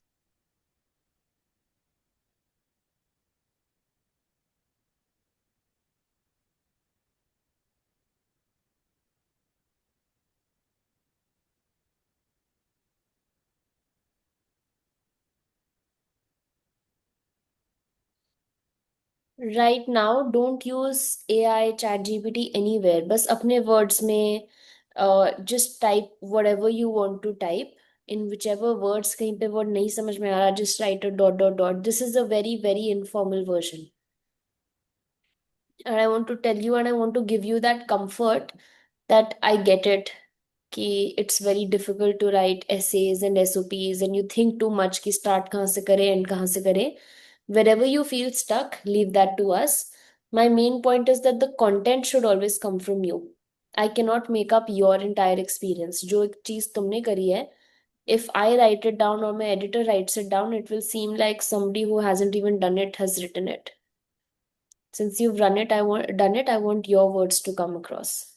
Right now, don't use AI, ChatGPT anywhere. बस अपने words में just type whatever you want to type in whichever words. कहीं पे word नहीं समझ में आ रहा, just write a dot dot dot. This is a very very informal version. And I want to tell you and I want to give you that comfort that I get it. कि it's very difficult to write essays and SOPs and you think too much कि start कहाँ से करें end कहाँ से करें. Wherever you feel stuck, leave that to us. My main point is that the content should always come from you. I cannot make up your entire experience. जो एक चीज तुमने करी है, if I write it down or my editor writes it down, it will seem like somebody who hasn't even done it has written it. Since you've done it, I want your words to come across.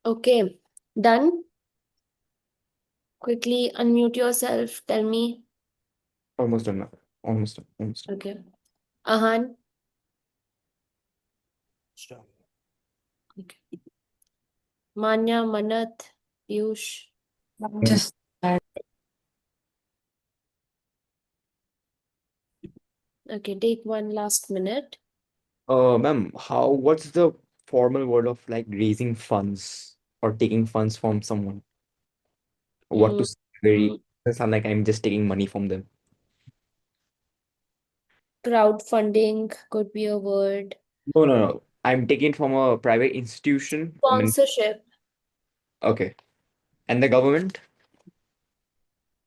Okay, done? Quickly unmute yourself. Tell me. Almost done now. Almost done. Almost done. Okay. Ahan. Stop. Okay. Manya, Manat, Piyush. Just Okay, take one last minute. Ma'am, what's the formal word of like raising funds or taking funds from someone? What to Mm, say very mm, sound like I'm just taking money from them. Crowdfunding could be a word. No, no, no. I'm taking from a private institution. I mean, Sponsorship. okay. And the government?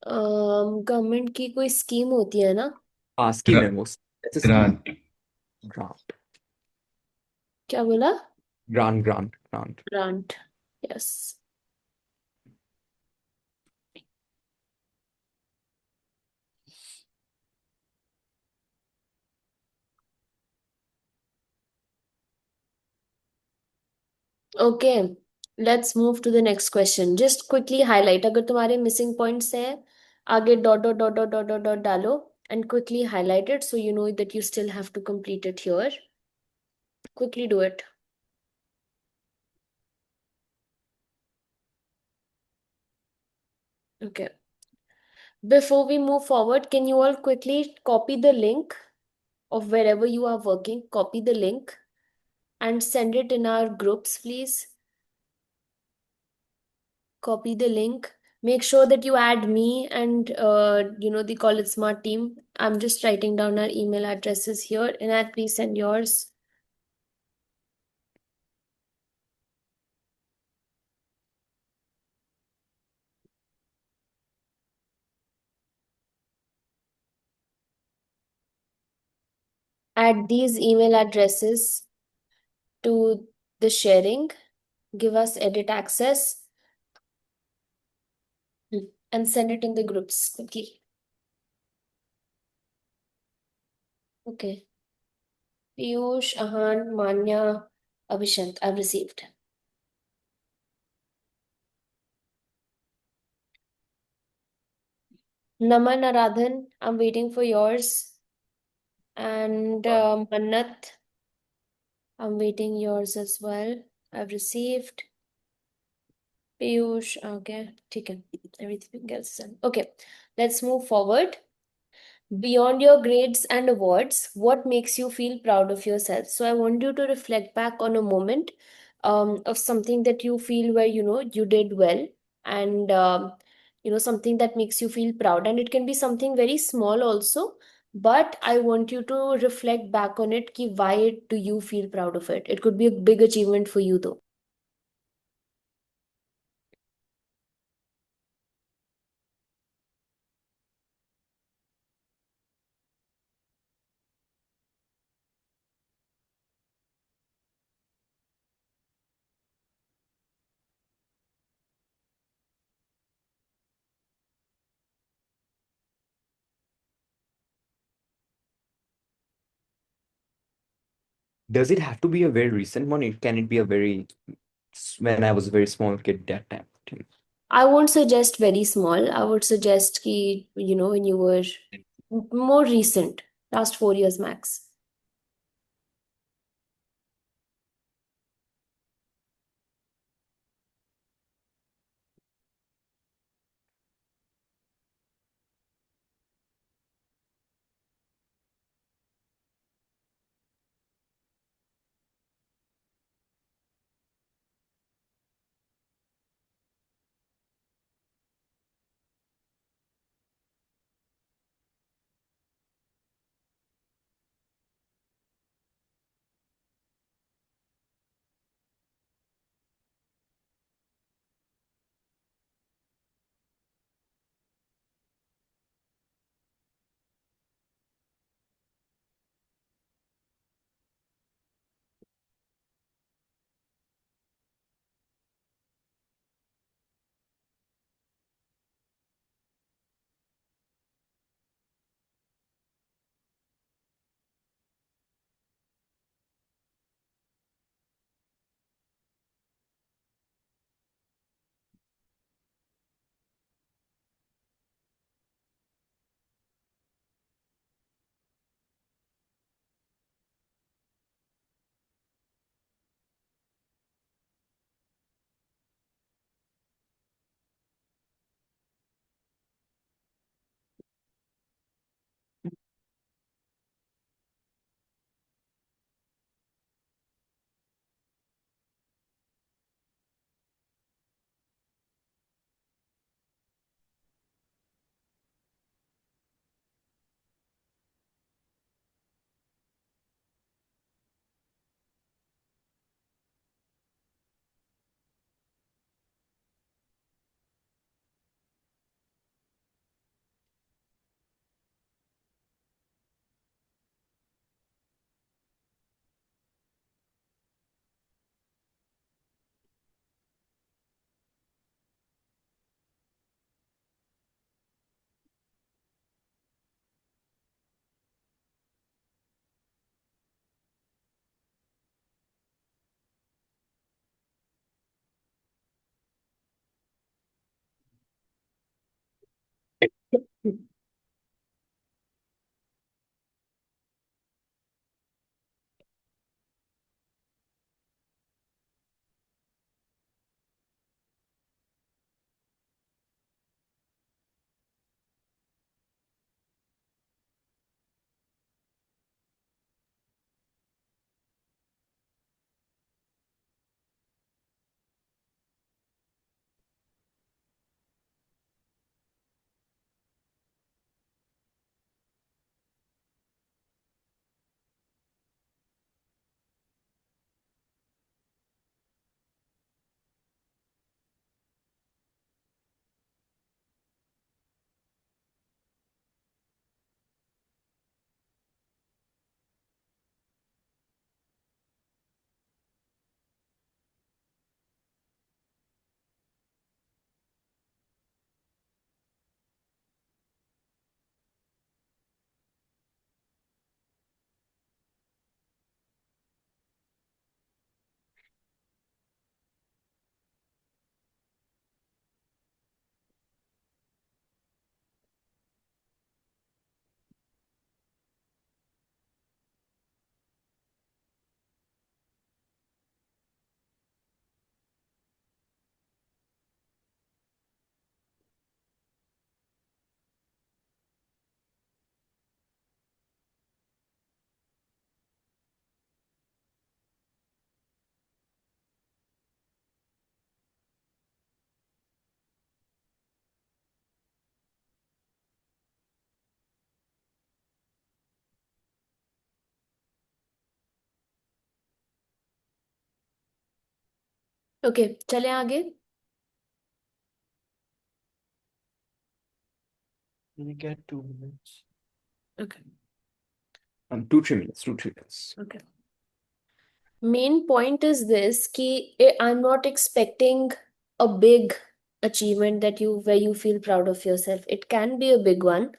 Government की कोई scheme होती है ना? Scheme है वो. It's a scheme. Grant. क्या बोला? Grant. Grant. Yes. Okay, let's move to the next question. Just quickly highlight अगर तुम्हारे missing points हैं आगे dot डालो and quickly highlight it so you know that you still have to complete it here. Quickly do it. Okay. Before we move forward, can you all quickly copy the link of wherever you are working? Copy the link and send it in our groups, please. Copy the link. Make sure that you add me and the College Smart team. I'm just writing down our email addresses here. And please send yours. Add these email addresses to the sharing. Give us edit access and send it in the groups quickly. Okay. Piyush, Ahan, Manya, Abhishant, I've received. Naman, Aradhan, I'm waiting for yours. And Mannat, I'm waiting yours as well. I've received. Piyush, okay, taken. Everything else is done. Okay, let's move forward. Beyond your grades and awards, what makes you feel proud of yourself? So I want you to reflect back on a moment of something that you feel where you did well, and something that makes you feel proud. And it can be something very small also, but I want you to reflect back on it. Why do you feel proud of it? It could be a big achievement for you though. Does it have to be a very recent one? Can it be a when I was a very small kid that time? I won't suggest very small. I would suggest when you were more recent, last 4 years max. Okay, चले आगे। We get 2 minutes. Okay 2 3 minutes, 2 3 minutes. Okay. Main point is this कि I'm not expecting a big achievement that you where you feel proud of yourself. It can be a big one,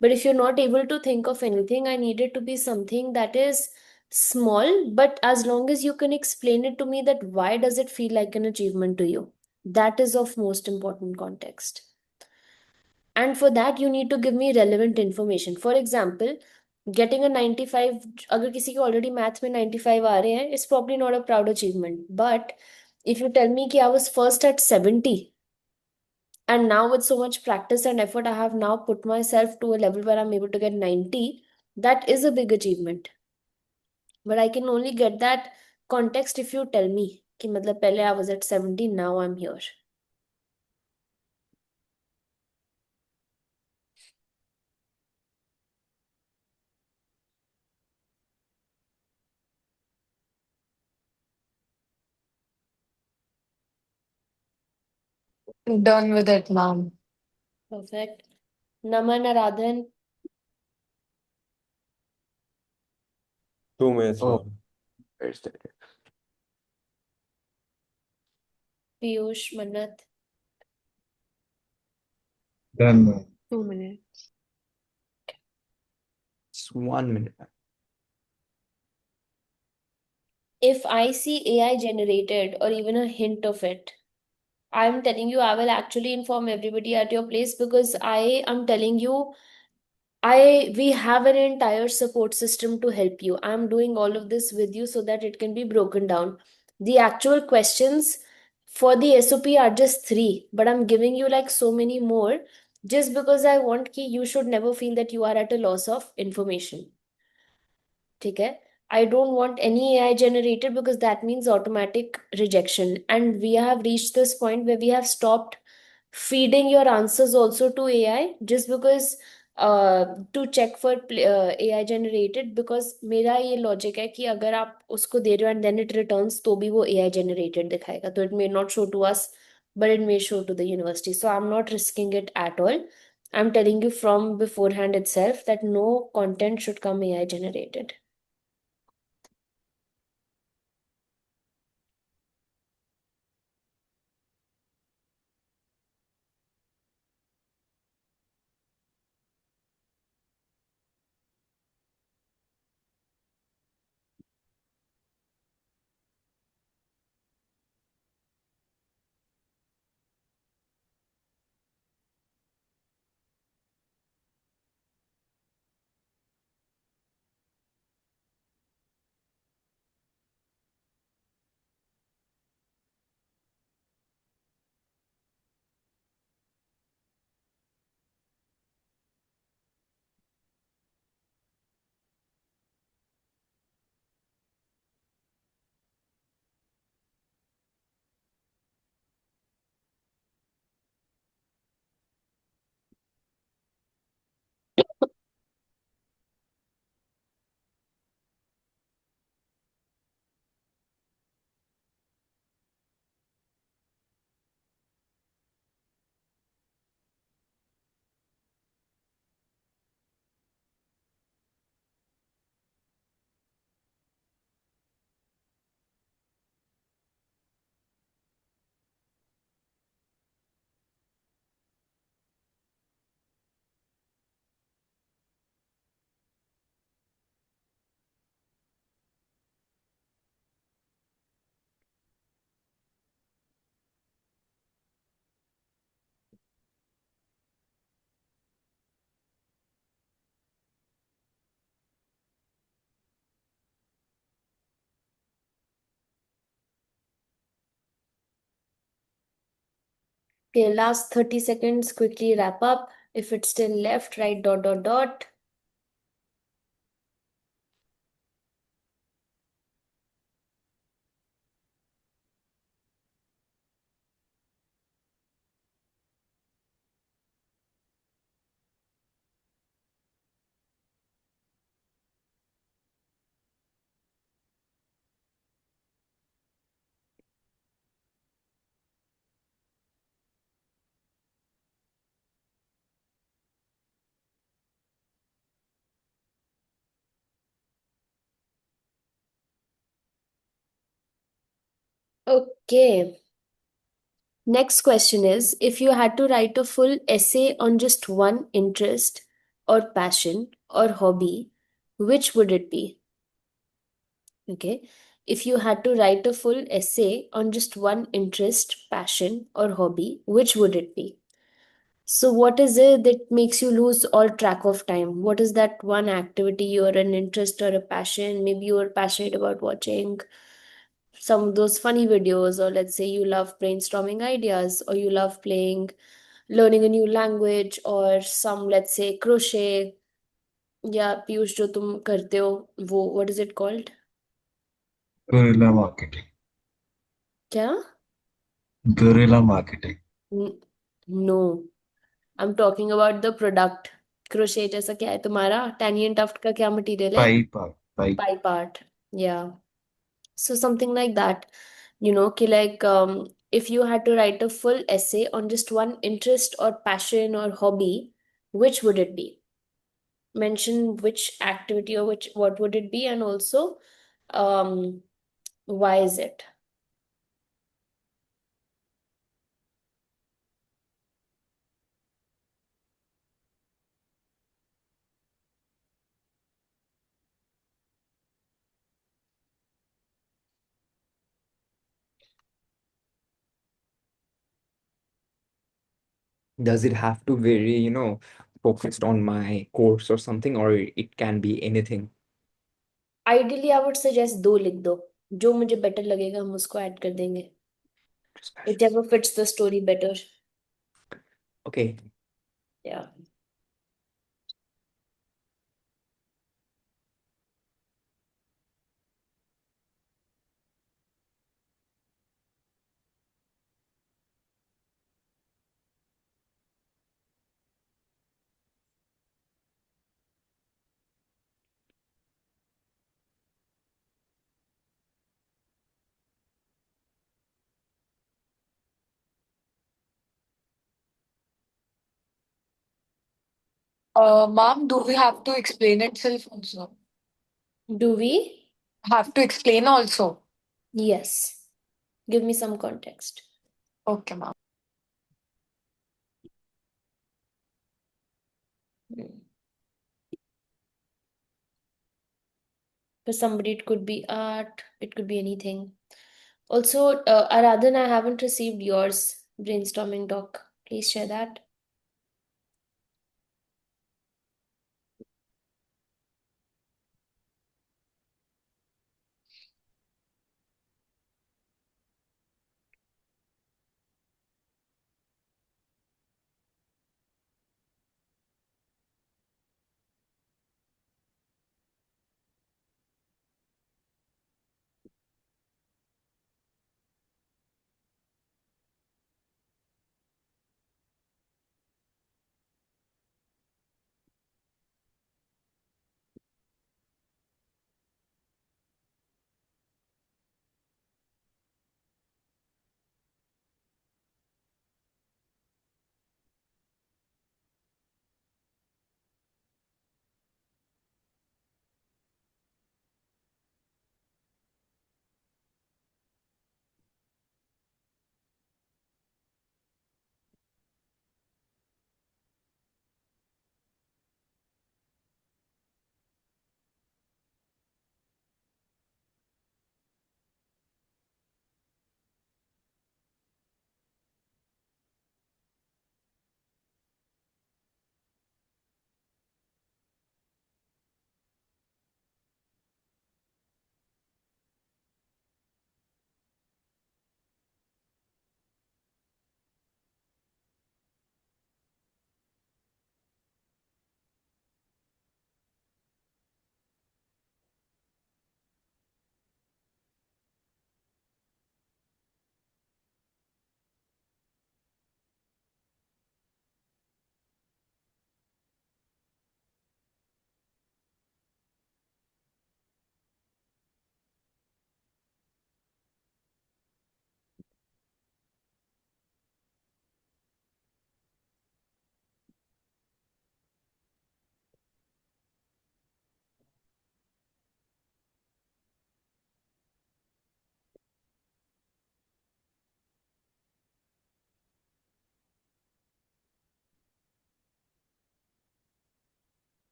but if you're not able to think of anything, I need it to be something that is small, but as long as you can explain it to me that why does it feel like an achievement to you, that is of most important context. And for that you need to give me relevant information. For example, getting a 95, अगर किसी के already math में 95 आ रहे हैं, it's probably not a proud achievement. But if you tell me कि I was first at 70 and now with so much practice and effort I have now put myself to a level where I'm able to get 90, that is a big achievement. But I can only get that context if you tell me कि मतलब पहले I was at 70, now I'm here. Done with it, ma'am. Perfect. Naman, Aradhan, 2 minutes, Oh, ma'am. where's that? Piyush, Manat. Done, ma'am. 2 minutes. It's 1 minute. If I see AI generated or even a hint of it, I'm telling you, I will actually inform everybody at your place because I am telling you, we have an entire support system to help you. I'm doing all of this with you so that it can be broken down. The actual questions for the SOP are just three, but I'm giving you like so many more just because I want कि you should never feel that you are at a loss of information. ठीक है? I don't want any AI generated because that means automatic rejection. And we have reached this point where we have stopped feeding your answers also to AI just because to check for AI generated, because मेरा ये logic है कि अगर आप उसको दे रहे हो and then it returns तो भी वो AI generated दिखाएगा, तो it may not show to us but it may show to the university. So I'm not risking it at all. I'm telling you from beforehand itself that no content should come AI generated. Okay, last 30 seconds, quickly wrap up. If it's still left, write dot dot dot. Okay. Next question is, if you had to write a full essay on just one interest or passion or hobby, which would it be? Okay. If you had to write a full essay on just one interest, passion, or hobby, which would it be? So, what is it that makes you lose all track of time? What is that one activity or an interest or a passion? Maybe you are passionate about watching some of those funny videos, or let's say you love brainstorming ideas, or you love learning a new language, or some, let's say, crochet. या पीयूष जो तुम करते हो वो what is it called? Guerrilla marketing. क्या? Guerrilla marketing. No, I'm talking about the product. Crochet जैसा क्या है तुम्हारा? Tiny and Tuft का क्या मटेरियल है? Pipe art. Pipe. Pipe art. Yeah. So something like that. कि like if you had to write a full essay on just one interest or passion or hobby, which would it be? Mention which activity or which what would it be, and also um why is it? Does it have to very, focused on my course or something, or it can be anything? Ideally, I would suggest दो लिख दो. जो मुझे better लगेगा हम उसको add कर देंगे. Whichever fits the story better. Okay. Yeah. Ma'am, do we have to explain itself also? Do we? Have to explain also. Yes. Give me some context. Okay, ma'am. Hmm. For somebody, it could be art, it could be anything. Also, Aradhan, I haven't received yours brainstorming doc. Please share that.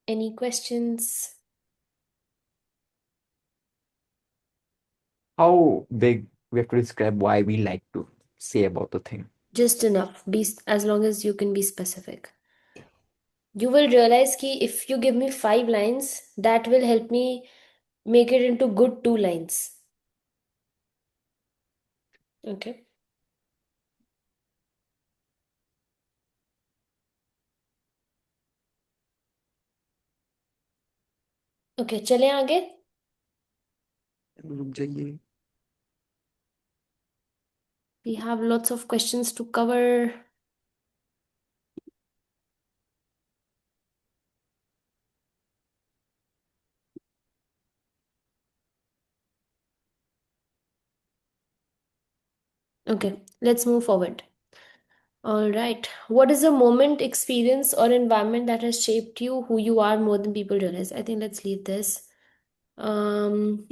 Any questions? How big we have to describe why we like to say about the thing? Just enough. As long as you can be specific. You will realize कि if you give me 5 lines, that will help me make it into good 2 lines. Okay. Okay, चलें आगे. रुक जाइए. We have lots of questions to cover. Okay, let's move forward. All right. What is a moment, experience, or environment that has shaped you, who you are more than people realize? I think let's leave this. Um,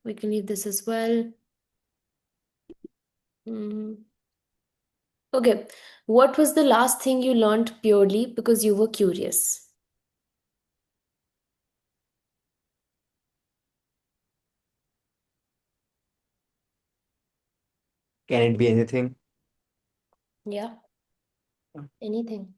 we can leave this as well. Mm. Okay. What was the last thing you learned purely because you were curious? Can it be anything? Yeah, anything.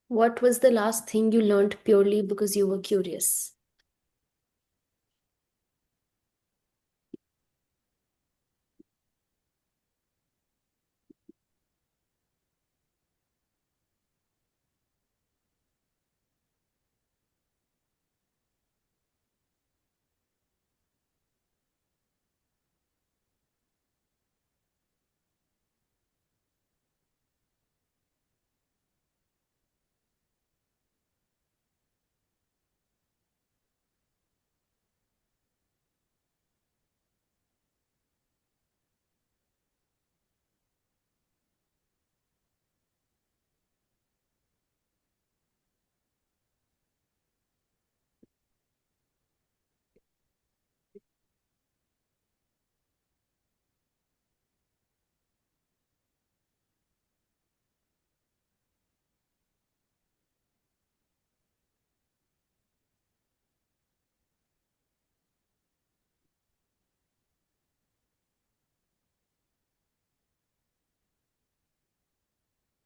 What was the last thing you learned purely because you were curious?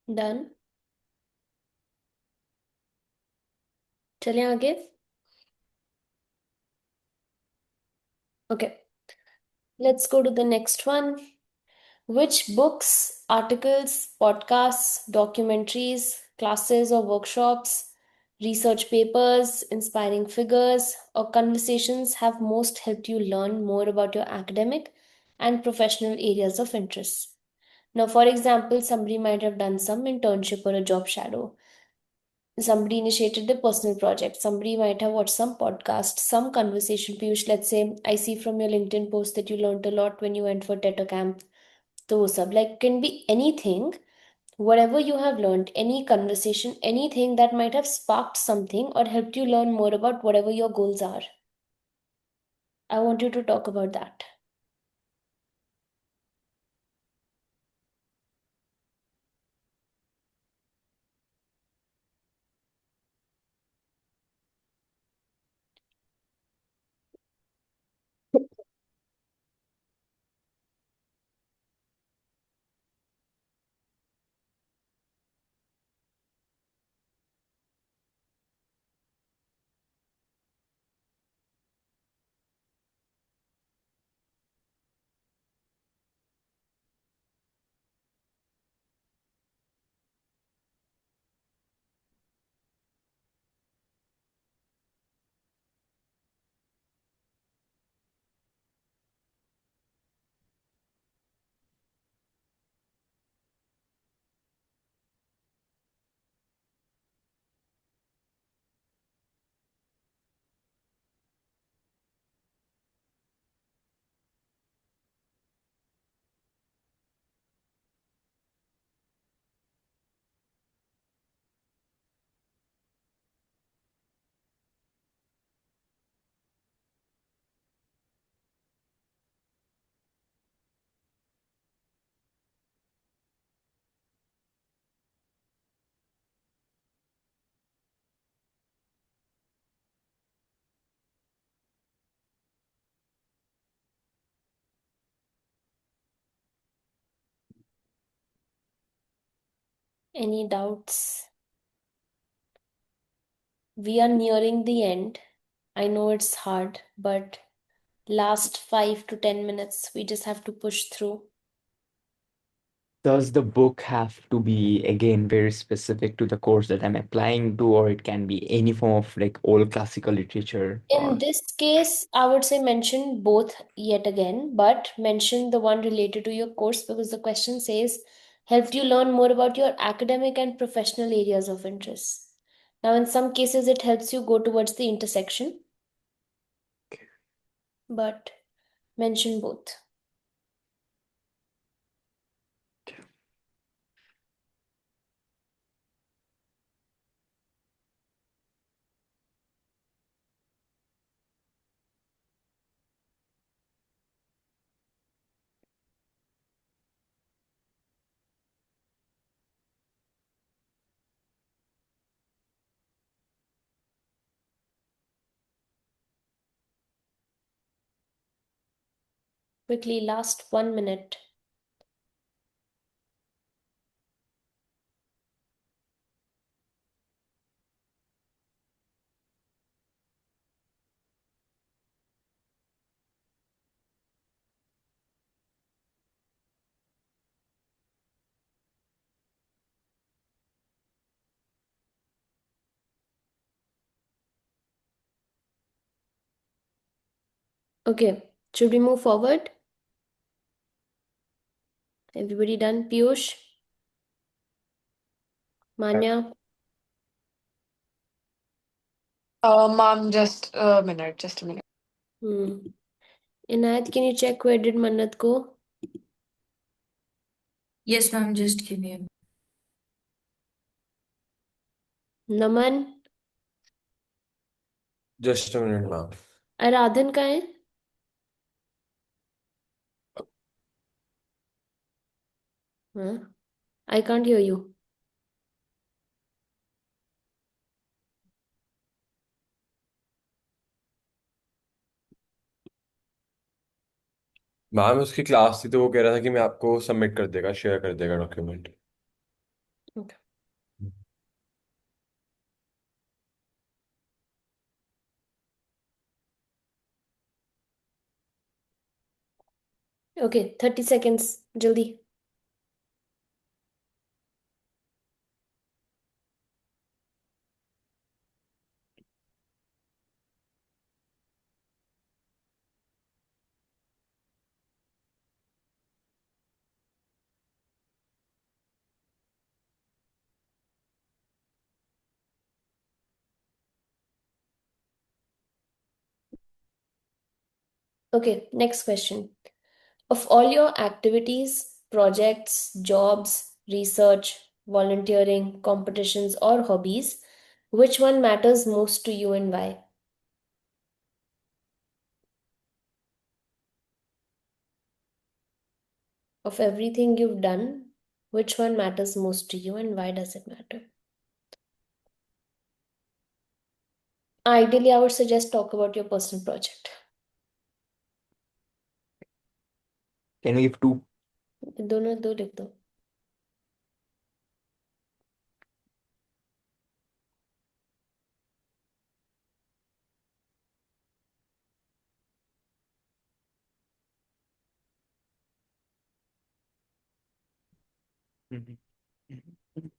Done. चलें आगे. Okay, let's go to the next one. Which books, articles, podcasts, documentaries, classes or workshops, research papers, inspiring figures, or conversations have most helped you learn more about your academic and professional areas of interest? Now, for example, somebody might have done some internship or a job shadow. Somebody initiated a personal project. Somebody might have watched some podcast, some conversation. Piyush, let's say I see from your LinkedIn post that you learned a lot when you went for Teta Camp. तो वो सब like can be anything, whatever you have learned, any conversation, anything that might have sparked something or helped you learn more about whatever your goals are. I want you to talk about that. Any doubts? We are nearing the end. I know it's hard, but last 5 to 10 minutes, we just have to push through. Does the book have to be again very specific to the course that I'm applying to, or it can be any form of like old classical literature In or this case, I would say mention both yet again, but mention the one related to your course because the question says, helped you learn more about your academic and professional areas of interest. Now, in some cases, it helps you go towards the intersection, but mention both. Quickly, last 1 minute. Okay, should we move forward? Everybody done? Piyush? Manya? Ma'am, just a minute, just a minute. Inayat, can you check where did Mannat go? Yes, ma'am, just give me a Naman? Just a minute, ma'am. आराधन कहाँ है? Huh? I can't hear you. Ma'am उसकी class थी तो वो कह रहा था कि मैं आपको सबमिट कर देगा, शेयर कर देगा डॉक्यूमेंट। Okay. Okay, 30 seconds. जल्दी. Okay, next question. Of all your activities, projects, jobs, research, volunteering, competitions, or hobbies, which one matters most to you and why? Of everything you've done, which one matters most to you and why does it matter? Ideally, I would suggest talk about your personal project. can we give two? दोनों दो लिख दो. Mhm. Mhm.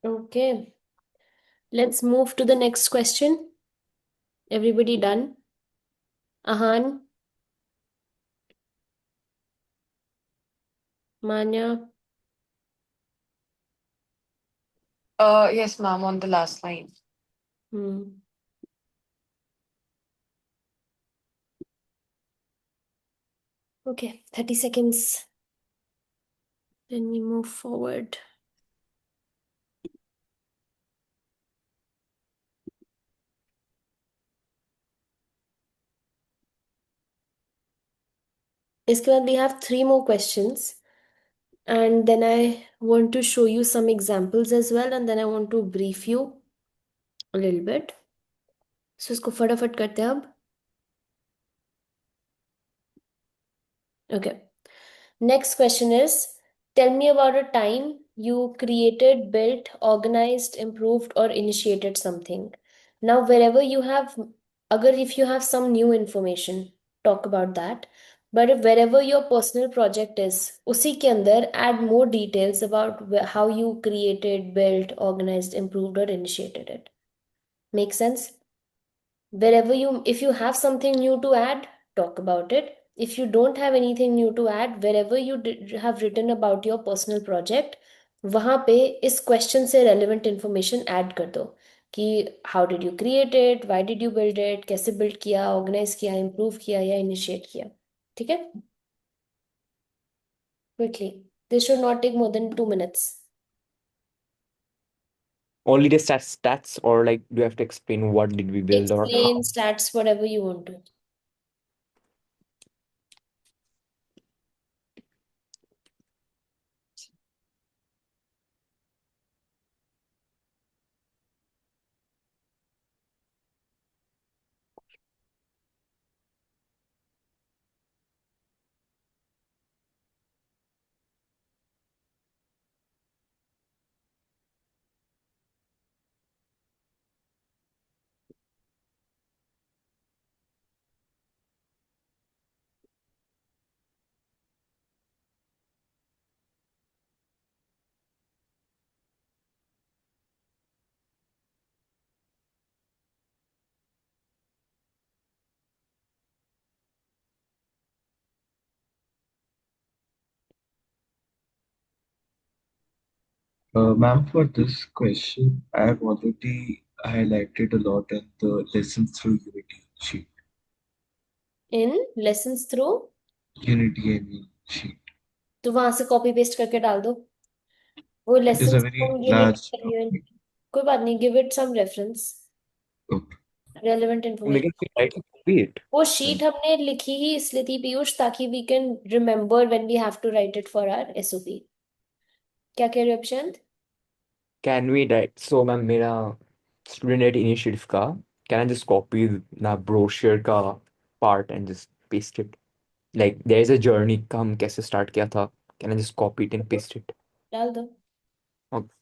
Okay, let's move to the next question. Everybody done? Ahan, Manya. Yes, ma'am, on the last line. Hmm. Okay, 30 seconds. Then we move forward. इसके बाद we have 3 more questions, and then I want to show you some examples as well, and then I want to brief you a little bit. So इसको फटाफट करते हैं अब. Okay. Next question is, tell me about a time you created, built, organized, improved, or initiated something. Now, wherever you have, if you have some new information, talk about that. But if wherever your personal project is, उसी के अंदर add more details about how you created, built, organized, improved, or initiated it. Make sense? Wherever if you have something new to add, talk about it. If you don't have anything new to add, wherever you have written about your personal project, वहां पे इस question से relevant information add कर दो कि how did you create it, why did you build it, कैसे build किया, organise किया, इम्प्रूव किया या इनिशिएट किया. ठीक है? Quickly. This should not take more than 2 minutes. Only the stats, or like, do you have to explain what did we build or how? Explain stats, whatever you want to. Ma'am, for this question, I have already highlighted a lot in the lessons through Unity sheet. In lessons through, Unity, I mean, sheet. तो वहां से copy paste करके डाल दो. वो It is a lessons very from large Unity. document. कोई बात नहीं, give it some reference, Okay. relevant Make information. it right, copy it. वो शीट हमने लिखी ही इसलिए थी पीयूष, ताकि we can remember when we have to write it for our SOP. क्या कह रहे हो अक्षंत? Can we write? So, ma'am, मेरा student aid initiative का, can I just copy the brochure का part and just paste it? Like, there is a journey का हम कैसे start किया था. Can I just copy it and paste it? डाल दो. Okay.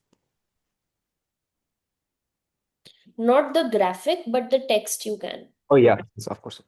Not the graphic, but the text you can. Oh yeah, yes, of course.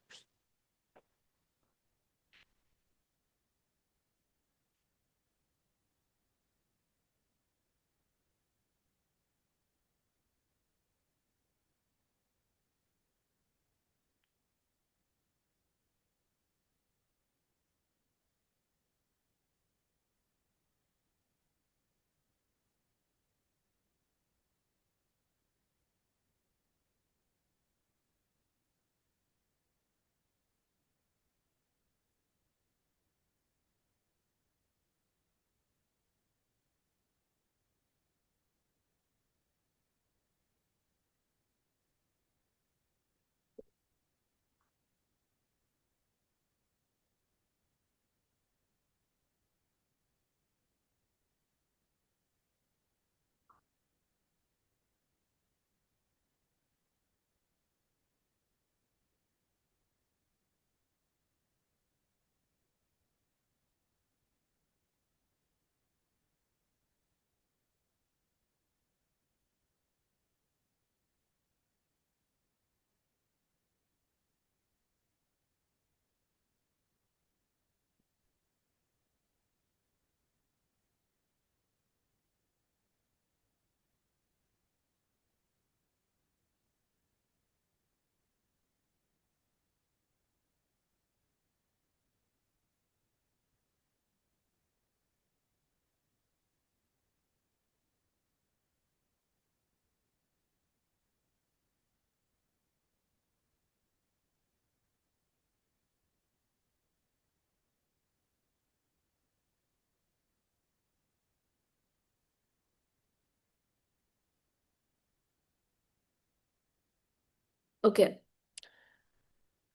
Okay,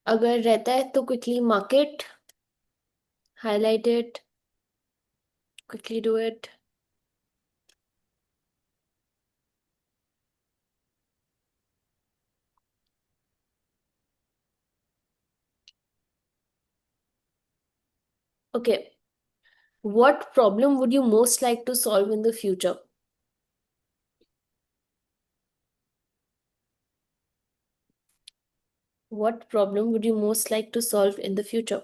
अगर रहता है तो quickly mark it, highlight it, quickly do it. Okay, what problem would you most like to solve in the future? What problem would you most like to solve in the future?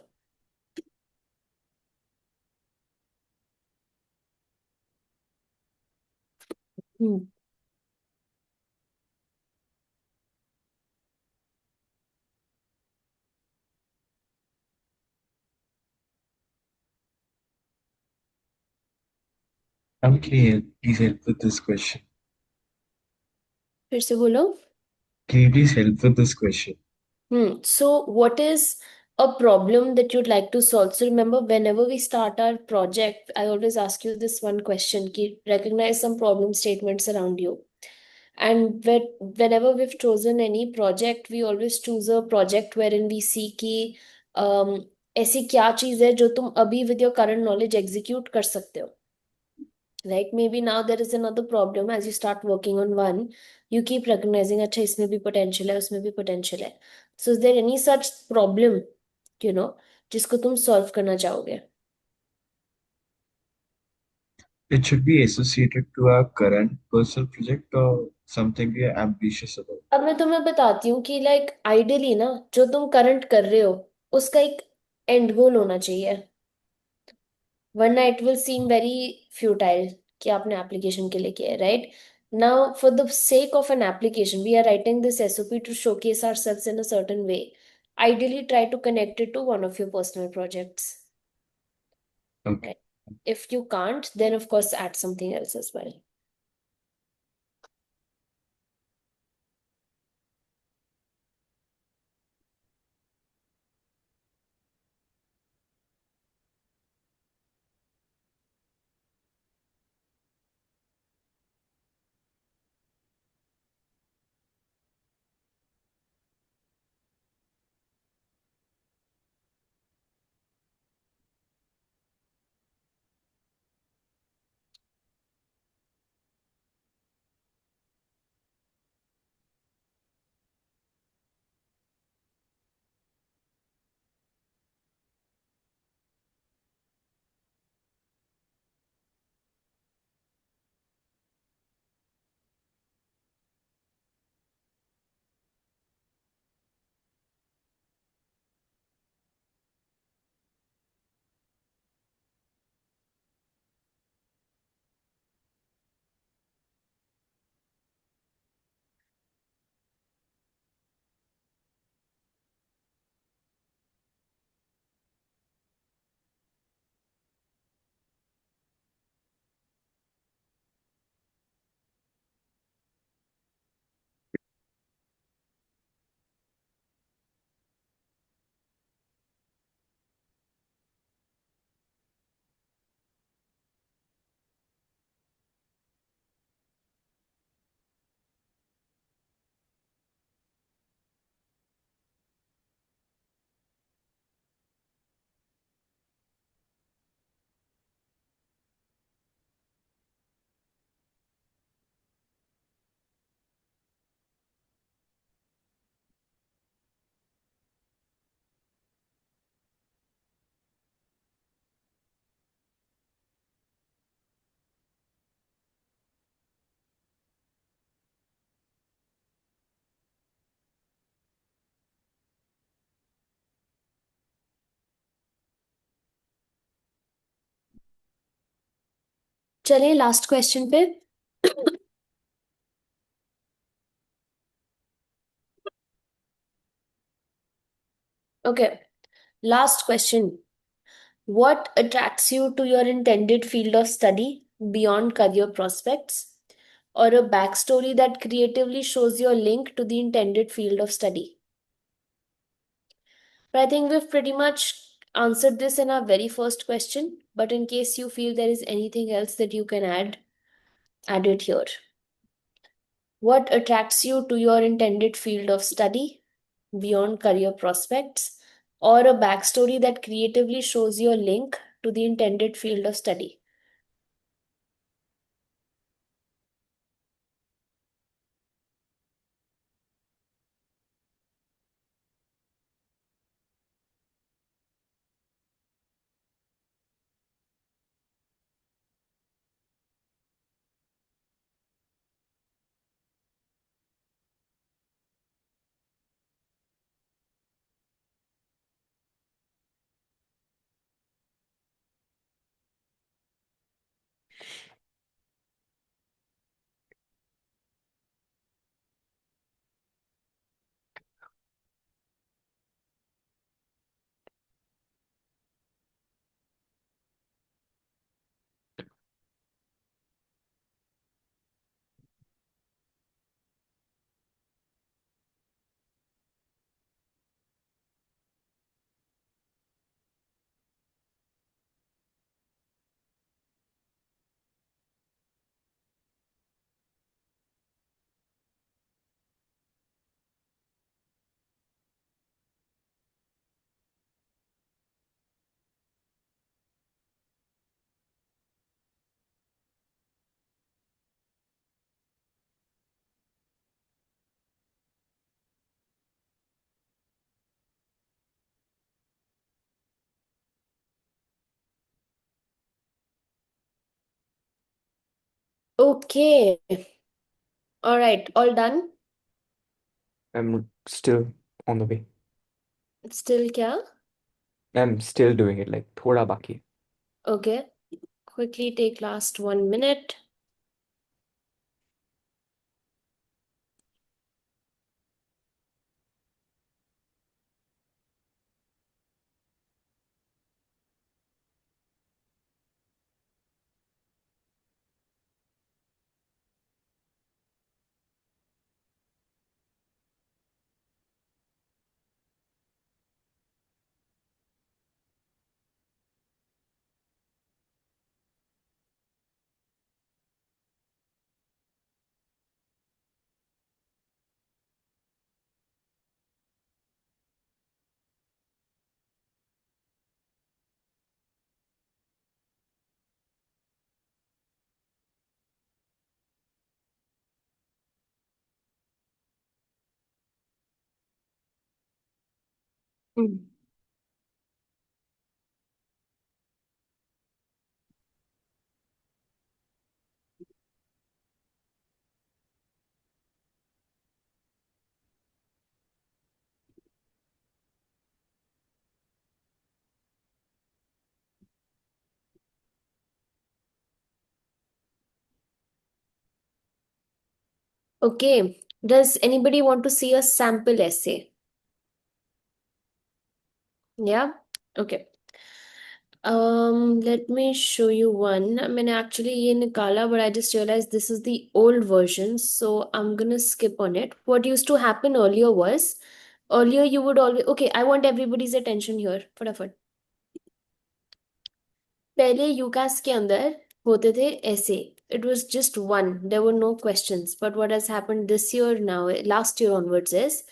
Hmm. I'm clear. Please help with this question. फिर से बोलो. Can you please help with this question? So what is a problem that you'd like to solve? So remember, whenever we start our project, I always ask you this one question: recognize some problem statements around you. And whenever we've chosen any project, we always choose a project wherein we see कि ऐसी क्या चीज़ है जो तुम अभी with your current knowledge execute कर सकते हो. Like maybe now there is another problem as you start working on one, you keep recognizing अच्छा इसमें भी potential है, उसमें भी potential है. So is there any such problem, you know, जिसको तुम solve करना चाहोगे? It should be associated to our current personal project or something we are ambitious about. अब मैं तुम्हें बताती हूँ कि लाइक आइडियली ना जो तुम करंट कर रहे हो उसका एक एंड गोल होना चाहिए, वरना it will seem very futile कि आपने एप्लीकेशन के लिए किया है, right? Now for the sake of an application we are writing this SOP to showcase ourselves in a certain way. Ideally try to connect it to one of your personal projects, Okay. right? If you can't, then of course add something else as well. चलिए last question पे. Okay, last question. What attracts you to your intended field of study beyond career prospects, or a backstory that creatively shows your link to the intended field of study? But I think we've pretty much answered this in our very first question, but in case you feel there is anything else that you can add it here. What attracts you to your intended field of study beyond career prospects, or a backstory that creatively shows your link to the intended field of study? Okay. All right. All done? I'm still on the way. Still kya? I'm still doing it, like thoda baki. Okay. Quickly take last 1 minute. Mm. Okay. Does anybody want to see a sample essay? Yeah? Okay. Let me show you one. I mean, actually, ये निकाला, but I just realized this is the old version, so I'm gonna skip on it. What used to happen earlier was, earlier you would always, okay, I want everybody's attention here. फटाफट. पहले यूकास के अंदर होते थे ऐसे. It was just one. There were no questions. But what has happened this year now, last year onwards is,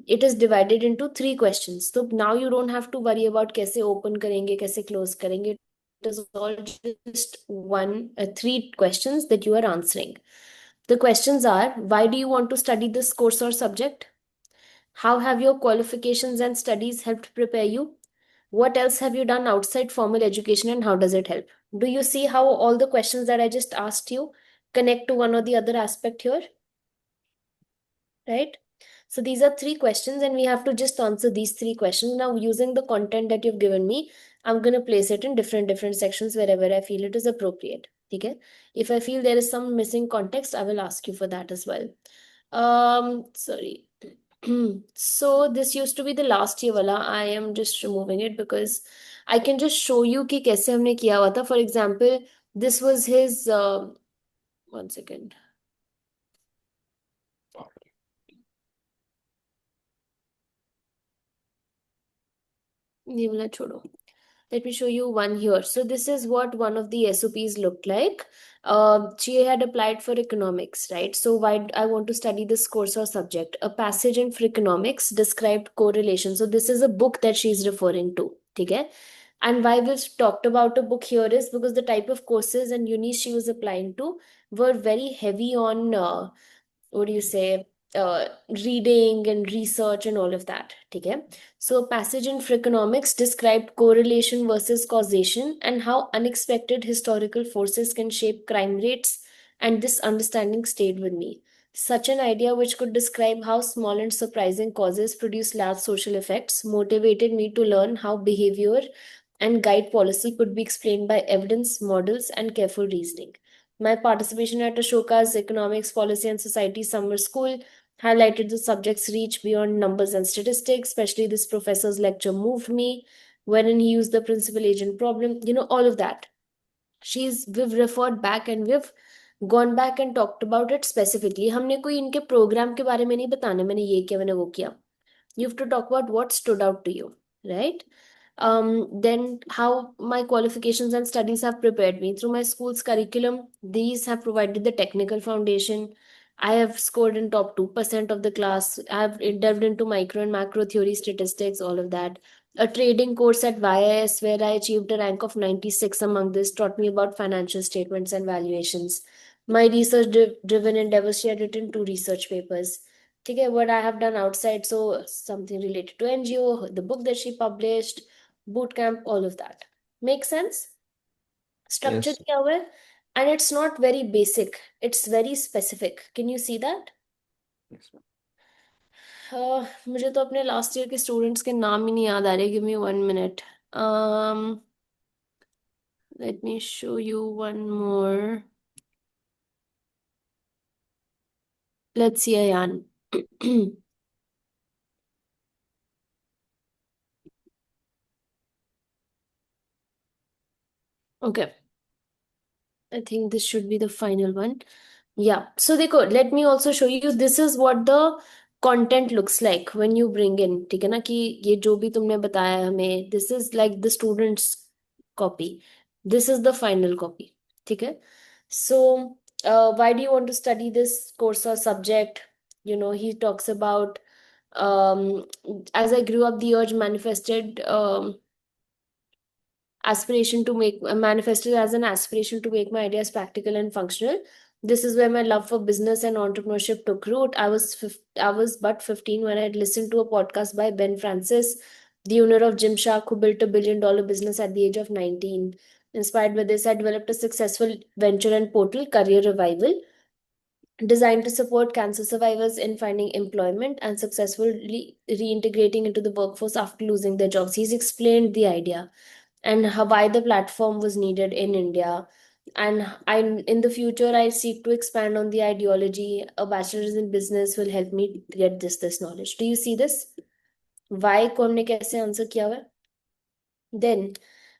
it is divided into 3 questions. So now you don't have to worry about कैसे open करेंगे, कैसे close करेंगे. It is all just 3 questions that you are answering. The questions are: why do you want to study this course or subject? How have your qualifications and studies helped prepare you? What else have you done outside formal education and how does it help? Do you see how all the questions that I just asked you connect to one or the other aspect here? Right? So these are 3 questions, and we have to just answer these 3 questions. Now, using the content that you've given me, I'm going to place it in different sections wherever I feel it is appropriate. Okay? If I feel there is some missing context, I will ask you for that as well. Sorry. So this used to be the last year wala. I am just removing it because I can just show you कि कैसे हमने किया हुआ था. For example, this was his. One second. ये वाला छोड़ो. Let me show you one here. So this is what one of the SOPs looked like. She had applied for economics, right? So why I want to study this course or subject? A passage in economics described correlation. So this is a book that she's referring to. Okay? And why we've talked about a book here is because the type of courses and unis she was applying to were very heavy on what do you say, reading and research and all of that. Okay? So a passage in Freakonomics described correlation versus causation and how unexpected historical forces can shape crime rates, and this understanding stayed with me. Such an idea, which could describe how small and surprising causes produce large social effects, motivated me to learn how behavior and guide policy could be explained by evidence, models, and careful reasoning. My participation at Ashoka's Economics, Policy, and Society Summer School highlighted the subject's reach beyond numbers and statistics. Especially this professor's lecture moved me, wherein he used the principal agent problem, all of that. We've referred back and we've gone back and talked about it specifically. हमने कोई इनके programme के बारे में नहीं बताना मैंने ये किया मैंने वो किया. You have to talk about what stood out to you, right? Then how my qualifications and studies have prepared me through my school's curriculum. These have provided the technical foundation. I have scored in top 2% of the class. I have delved into micro and macro theory, statistics, all of that. A trading course at YIS where I achieved a rank of 96 among this taught me about financial statements and valuations. My research driven endeavors shared it in two research papers. Okay, what I have done outside, so something related to NGO, the book that she published, boot camp, all of that. Make sense? Structured Yes. क्या हुआ है? And it's not very basic. It's very specific. Can you see that? Yes, ma'am. मुझे तो अपने last year के students के नाम ही नहीं याद आ रहे. Give me 1 minute. Let me show you one more. Let's see Ayan. Okay. I think this should be the final one. Yeah. So देखो, let me also show you. This is what the content looks like when you bring in. ठीक है ना कि ये जो भी तुमने बताया हमें, this is like the student's copy. This is the final copy. ठीक है? So, why do you want to study this course or subject? He talks about as I grew up, the urge manifested. Aspiration to make manifested as an aspiration to make my ideas practical and functional. This is where my love for business and entrepreneurship took root. I was but 15 when I had listened to a podcast by Ben Francis, the owner of Gymshark, who built $1 billion business at the age of 19. Inspired by this, I developed a successful venture and portal, Career Revival, designed to support cancer survivors in finding employment and successfully reintegrating into the workforce after losing their jobs. He's explained the idea and why the platform was needed in India. And in the future, I seek to expand on the ideology. A bachelor's in business will help me get this knowledge. Do you see this? Why कौन ने कैसे answer किया हुआ है? Then,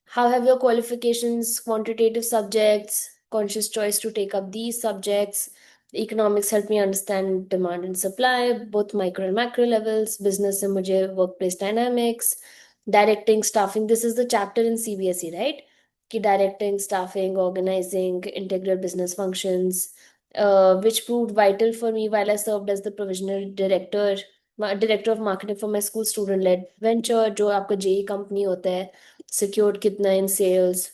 how have your qualifications, quantitative subjects, conscious choice to take up these subjects? Economics helped me understand demand and supply, both micro and macro levels. Business and मुझे workplace dynamics. Directing, staffing. This is the chapter in CBSE, right? कि directing, staffing, organizing, integral business functions, which proved vital for me while I served as the provisional director of marketing for my school student-led venture, जो आपका JE company होता है, secured kitna in sales,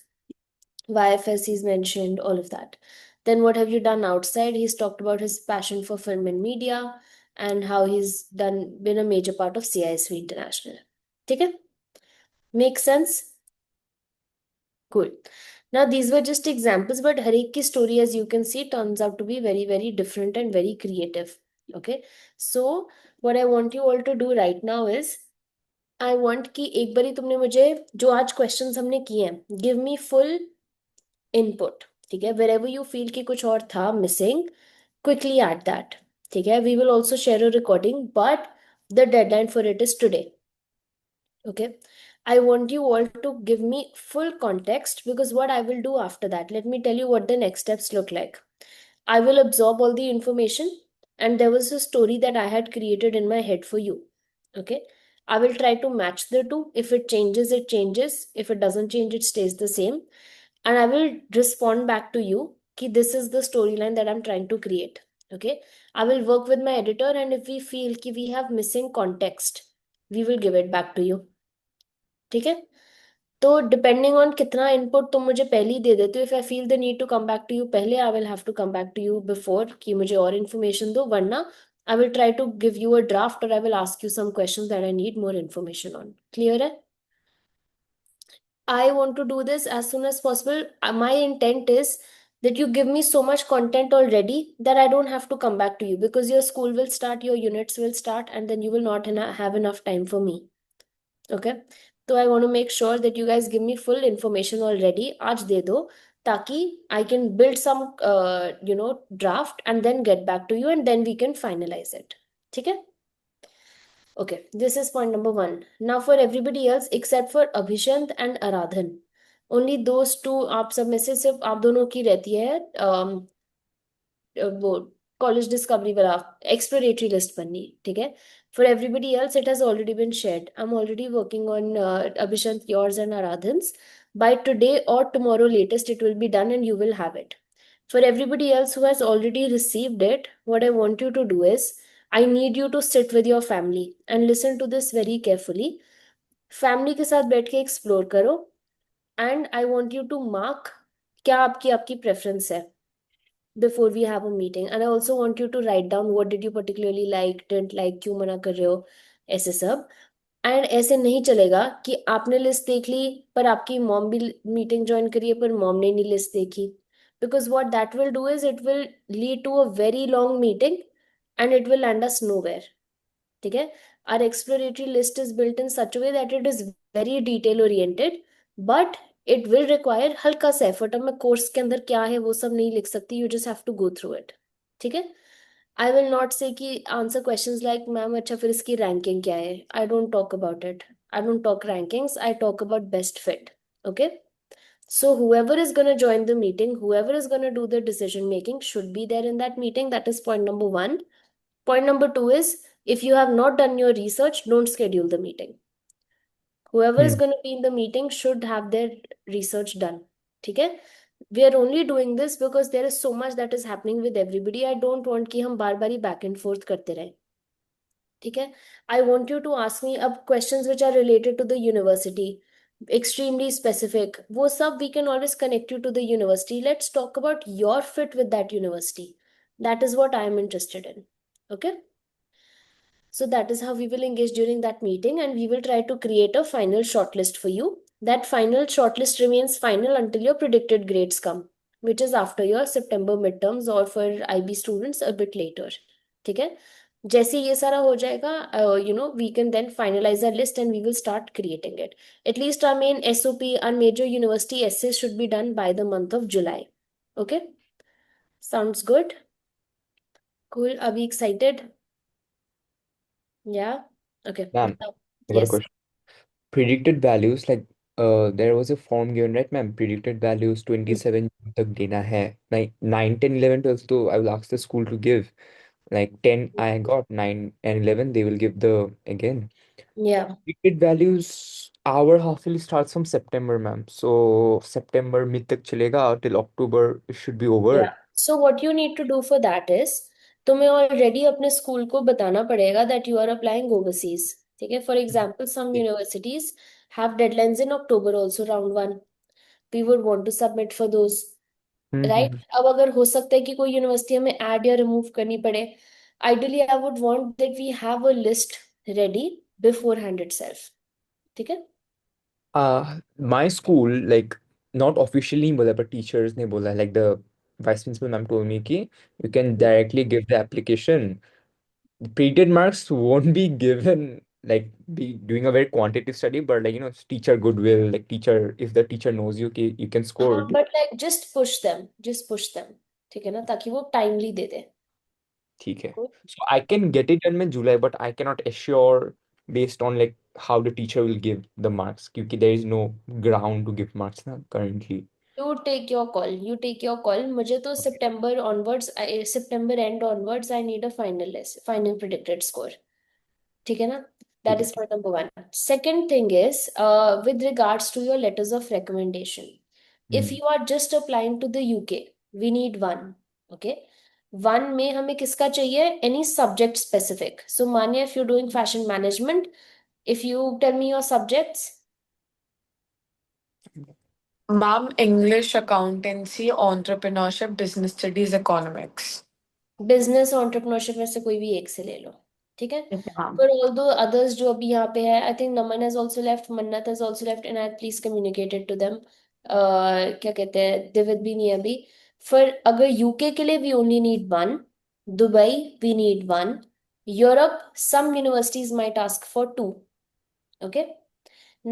YFS he's mentioned, all of that. Then what have you done outside? He's talked about his passion for film and media and how he's been a major part of CISV International. ठीक है? Make sense? Cool. Now, these were just examples, but Harik ki story, as you can see, turns out to be very, very different and very creative. Okay. So, what I want you all to do right now is, I want कि एक बारी तुमने मुझे जो आज questions हमने किए हैं, give me full input. ठीक है? Wherever you feel कि कुछ और था missing, quickly add that. ठीक है? We will also share a recording, but the deadline for it is today. Okay. I want you all to give me full context, because what I will do after that, let me tell you what the next steps look like. I will absorb all the information, and there was a story that I had created in my head for you. Okay. I will try to match the two. If it changes, it changes. If it doesn't change, it stays the same. And I will respond back to you कि this is the storyline that I'm trying to create. Okay. I will work with my editor, and if we feel कि we have missing context, we will give it back to you. ठीक है? तो depending on कितना input तुम मुझे पहले ही दे देते हो, if I feel the need to come back to you पहले, I will have to come back to you before कि मुझे और इन्फॉर्मेशन दो, वरना I will try to give you a draft, और I will ask you some questions that I need more information on. Clear है? I want to do this as soon as possible. My intent is that you give me so much content already that I don't have to come back to you, because your school will start, your units will start, and then you will not have enough time for me. Okay? So I want to make sure that you guys give me full information already. Aaj de do, taki I can build some, draft and then get back to you, and then we can finalize it. Okay? Okay, this is point number one. Now for everybody else except for Abhishant and Aradhan, only those two, आप सब में से सिर्फ आप दोनों की रहती है वो कॉलेज डिस्कवरी वाला एक्सप्लोरेटरी लिस्ट बननी. ठीक है? For everybody else, it has already been shared. I'm already working on Abhishant, yours, and Aradhan's. By today or tomorrow latest, it will be done and you will have it. For everybody else who has already received it, what I want you to do is, I need you to sit with your family and listen to this very carefully. Family के साथ बैठ के explore करो, and I want you to mark क्या आपकी आपकी preference है before we have a meeting. And I also want you to write down what did you particularly like, didn't like, क्यों मना कर रहे हो, ऐसे सब. एंड ऐसे नहीं चलेगा कि आपने लिस्ट देख ली पर आपकी मॉम भी मीटिंग ज्वाइन करी है पर मॉम ने नहीं लिस्ट देखी, because what that will do is it will lead to a very long meeting and it will land us nowhere. ठीक है? Our exploratory list is built in such way that it is very detail oriented, but it will require हल्का सा effort. अब मैं course के अंदर क्या है वो सब नहीं लिख सकती, you just have to go through it. ठीक है? आई विल नॉट से कि आंसर क्वेश्चंस लाइक मैम अच्छा फिर इसकी रैंकिंग क्या है. I don't talk about it. I don't talk rankings. I talk about best fit. Okay? So whoever is going to join the meeting, whoever is going to do the decision making should be there in that meeting. That is point number one. Point number two is, if you have not done your research, don't schedule the meeting. Whoever is Hmm. going to be in the meeting should have their research done. Okay? We are only doing this because there is so much that is happening with everybody. I don't want कि हम बार बार ही back and forth करते रहें. ठीक है? I want you to ask me अब questions which are related to the university, extremely specific. वो सब we can always connect you to the university. Let's talk about your fit with that university. That is what I am interested in. Okay? So that is how we will engage during that meeting, and we will try to create a final shortlist for you. That final shortlist remains final until your predicted grades come, which is after your September midterms, or for IB students a bit later. ठीक है? जैसे ये सारा हो जाएगा, we can then finalize our list and we will start creating it. At least our main SOP, our major university essays should be done by the month of July. Okay? Sounds good? Cool. Are we excited? Yeah? Okay. Ma'am, Now, I got a yes. question. Predicted values, like there was a form given, right, ma'am? Predicted values 27 तक देना है. Like 9, 10, 11, 12, so I will ask the school to give. Like 10 I got, 9 and 11 they will give the again. Yeah. Predicted values, our half yearly starts from September, ma'am. So September mid तक चलेगा till October it should be over. Yeah. So what you need to do for that is, तुम्हें already अपने school को बताना पड़ेगा that you are applying overseas. ठीक है? For example, some universities have deadlines in October also, round one. We would want to submit for those. Right? Mm-hmm. अब अगर हो सकता है कि कोई यूनिवर्सिटी हमें ऐड या रिमूव करनी पड़े, ideally I would want that we have a list ready beforehand itself. ठीक है? My school, like, not officially बोला, but teachers ने बोला, like the vice principal ma'am told me कि you can directly give the application. Predicted marks won't be given, like be doing a very quantitative study, but like teacher goodwill, like teacher, if the teacher knows you कि you can score. हाँ, but like just push them. ठीक है ना? ताकि वो timely दे दे. ठीक है. Cool. So I can get it done in July, but I cannot assure based on like how the teacher will give the marks क्योंकि there is no ground to give marks ना currently. You take your call. You take your call. मुझे तो Okay. September onwards, September end onwards, I need a final predicted score. ठीक है ना? That ठीक is है point number one. Second thing is, with regards to your letters of recommendation, if you are just applying to the UK, we need one. Okay. One में हमें किसका चाहिए? Any subject specific. So मानिए if you're doing fashion management, if you tell me your subjects, Ma'am, English, accountancy, entrepreneurship, business studies, economics. Business और entrepreneurship में से कोई भी एक से ले लो, ठीक है? Okay, ma'am. पर ऑल दो अदर्स जो अभी यहाँ पे है, I think Naman has also left, Mannat has also left, and I please communicated to them, क्या कहते हैं, दिविद भी नहीं है अभी। फिर अगर यूके के लिए we only need one, Dubai we need one, Europe some universities might ask for two. Okay,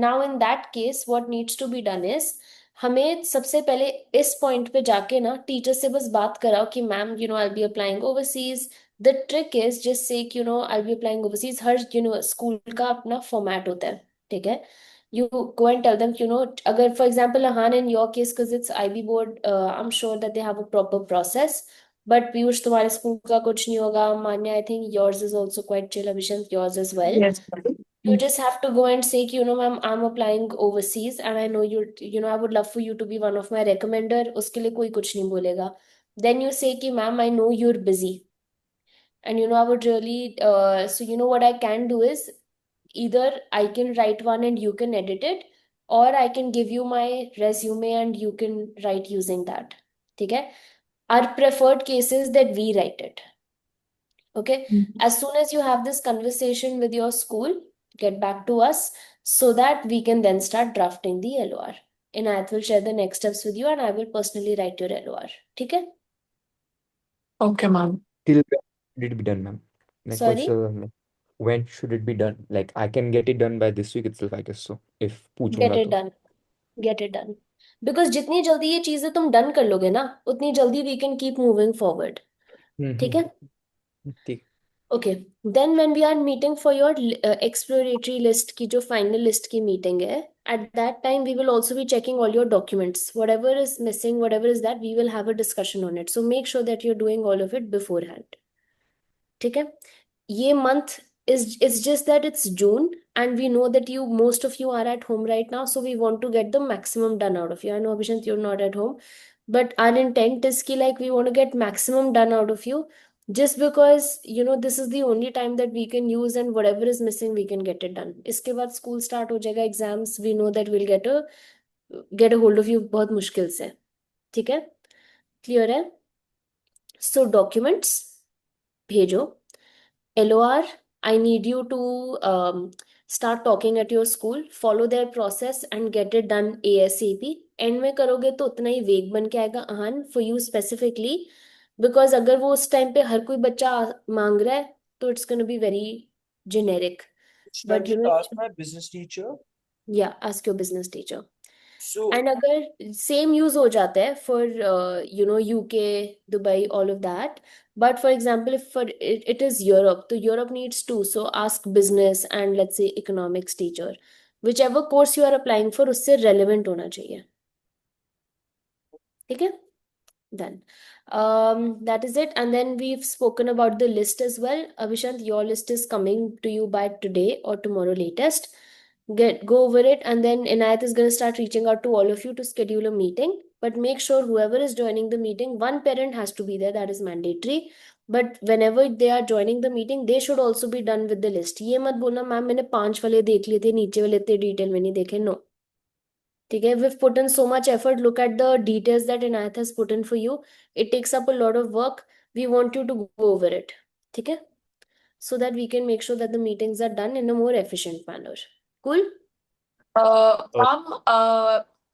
now in that case what needs to be done is, हमें सबसे पहले इस पॉइंट पे जाके ना टीचर से बस बात कराओ कि ma'am I be applying overseas. The trick is just say I be applying overseas. हर स्कूल का अपना फॉर्मेट होता है, ठीक है? You go and tell them अगर फॉर एग्जाम्पल हान in your case because it's IB board, I am sure that they have a proper process. But Piyush तुम्हारे स्कूल का कुछ नहीं होगा, Manya I think yours is also quite chill, Abhishek yours is well. Yes, ma'am. You just have to go and say कि, ma'am, I'm applying overseas and I know I would love for you to be one of my recommender। उसके लिए कोई कुछ नहीं बोलेगा। Then you say कि, ma'am, I know you're busy and I would really, so what I can do is either I can write one and you can edit it, or I can give you my resume and you can write using that, ठीक है? Our preferred case is that we write it. Okay. As soon as you have this conversation with your school, get back to us so that we can then start drafting the LOR. Inayat will share the next steps with you and I will personally write your LOR. Okay? Okay, ma'am. till when should it be done ma'am like what's Sorry? like, when should it be done like I can get it done by this week itself I guess so if Get पूछूंगा it तो done. Get it done. Because जितनी जल्दी ये चीजें तुम done कर लोगे ना, उतनी जल्दी we can keep moving forward. ठीक है? ठीक Okay, then when we are meeting for your exploratory list की जो final list की meeting है, at that time we will also be checking all your documents. Whatever is missing, whatever is that, we will have a discussion on it. So make sure that you're doing all of it beforehand. ठीक है? ये month is, it's just that it's June and we know that most of you are at home right now, so we want to get the maximum done out of you. I know Abhishant, you're not at home, but our intent is ki like we want to get maximum done out of you, just because this is the only time that we can use and whatever is missing we can get it done. इसके बाद school start हो जाएगा, exams, we know that we'll get a hold of you बहुत मुश्किल से, ठीक है? Clear है? So documents भेजो। LOR, I need you to start talking at your school, follow their process and get it done ASAP. And में करोगे तो उतना ही वेग बन के आएगा Ahaan for you specifically, because अगर वो उस टाइम पे हर कोई बच्चा मांग रहा है तो it's gonna be very generic. Should I बट just ask my business teacher? या ask your business teacher. So, and अगर सेम यूज हो जाता है for UK, Dubai, all of that, but for example if for it is Europe, तो Europe needs to, so ask business and let's say economics teacher, whichever course you are applying for उससे relevant होना चाहिए, ठीक है? Done. That is it. And then we've spoken about the list as well. Abhishant, your list is coming to you by today or tomorrow latest. Go over it, and then Inayat is going to start reaching out to all of you to schedule a meeting. But make sure whoever is joining the meeting, one parent has to be there. That is mandatory. But whenever they are joining the meeting, they should also be done with the list. ये मत बोलना ma'am मैंने 5 वाले देख लिए थे, नीचे वाले इतने डिटेल में नहीं देखे। No. ठीक है? We've put in so much effort. Look at the details that Inayat has put in for you. It takes up a lot of work. We want you to go over it. ठीक है? So that we can make sure that the meetings are done in a more efficient manner. Cool? Ma'am,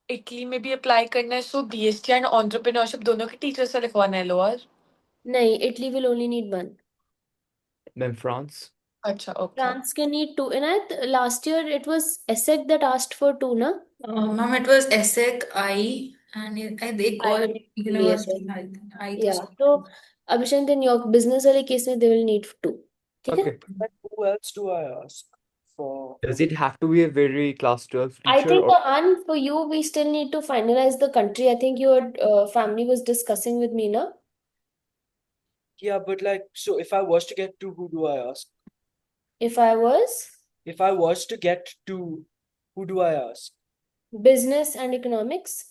Italy में भी apply करना है, सो BST and entrepreneurship दोनों के teacher से लिखवाना है LOR? नहीं, Italy will only need one. then France अच्छा, okay. France can need two. Inayat, last year it was ESSEC that asked for two, na? Ma'am, it was ESSEC, and एक I और लिए थे. university I तो Yeah. So, Abhishek, in your business वाले case में they will need two. ठीक है? okay but who else do I ask for? does it have to be a very class 12 I teacher think, or Ahan, for you, we still need to finalize the country. I think your family was discussing with me, na? Yeah, but like, so if I was to get two, who do I ask? If I was, If I was to get to, who do I ask? Business and economics.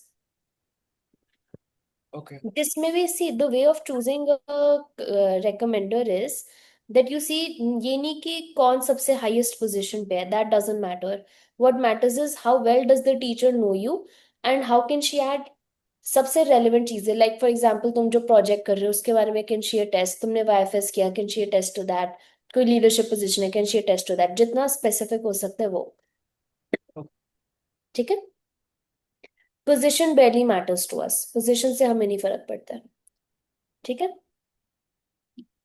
Okay. This may be, see, the way of choosing a recommender is that you see ये नहीं कि कौन सबसे highest position पे है, that doesn't matter. What matters is how well does the teacher know you and how can she add सबसे relevant चीजें, like for example तुम जो project कर रहे हो उसके बारे में can she attest, तुमने YFS किया can she attest to that, कोई leadership position है can she attest to that, जितना specific हो सकता है वो, ठीक है. Position barely matters to us, position से हमें नहीं फर्क पड़ता है, ठीक है.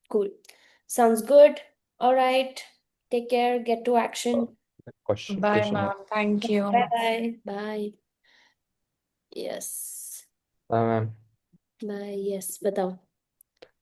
Cool. Sounds good. All right. Take care. Get to action. Question Bye, question है. ma'am. Thank you. Bye. Bye. Yes. Ma'am Bye. Yes. बताओ.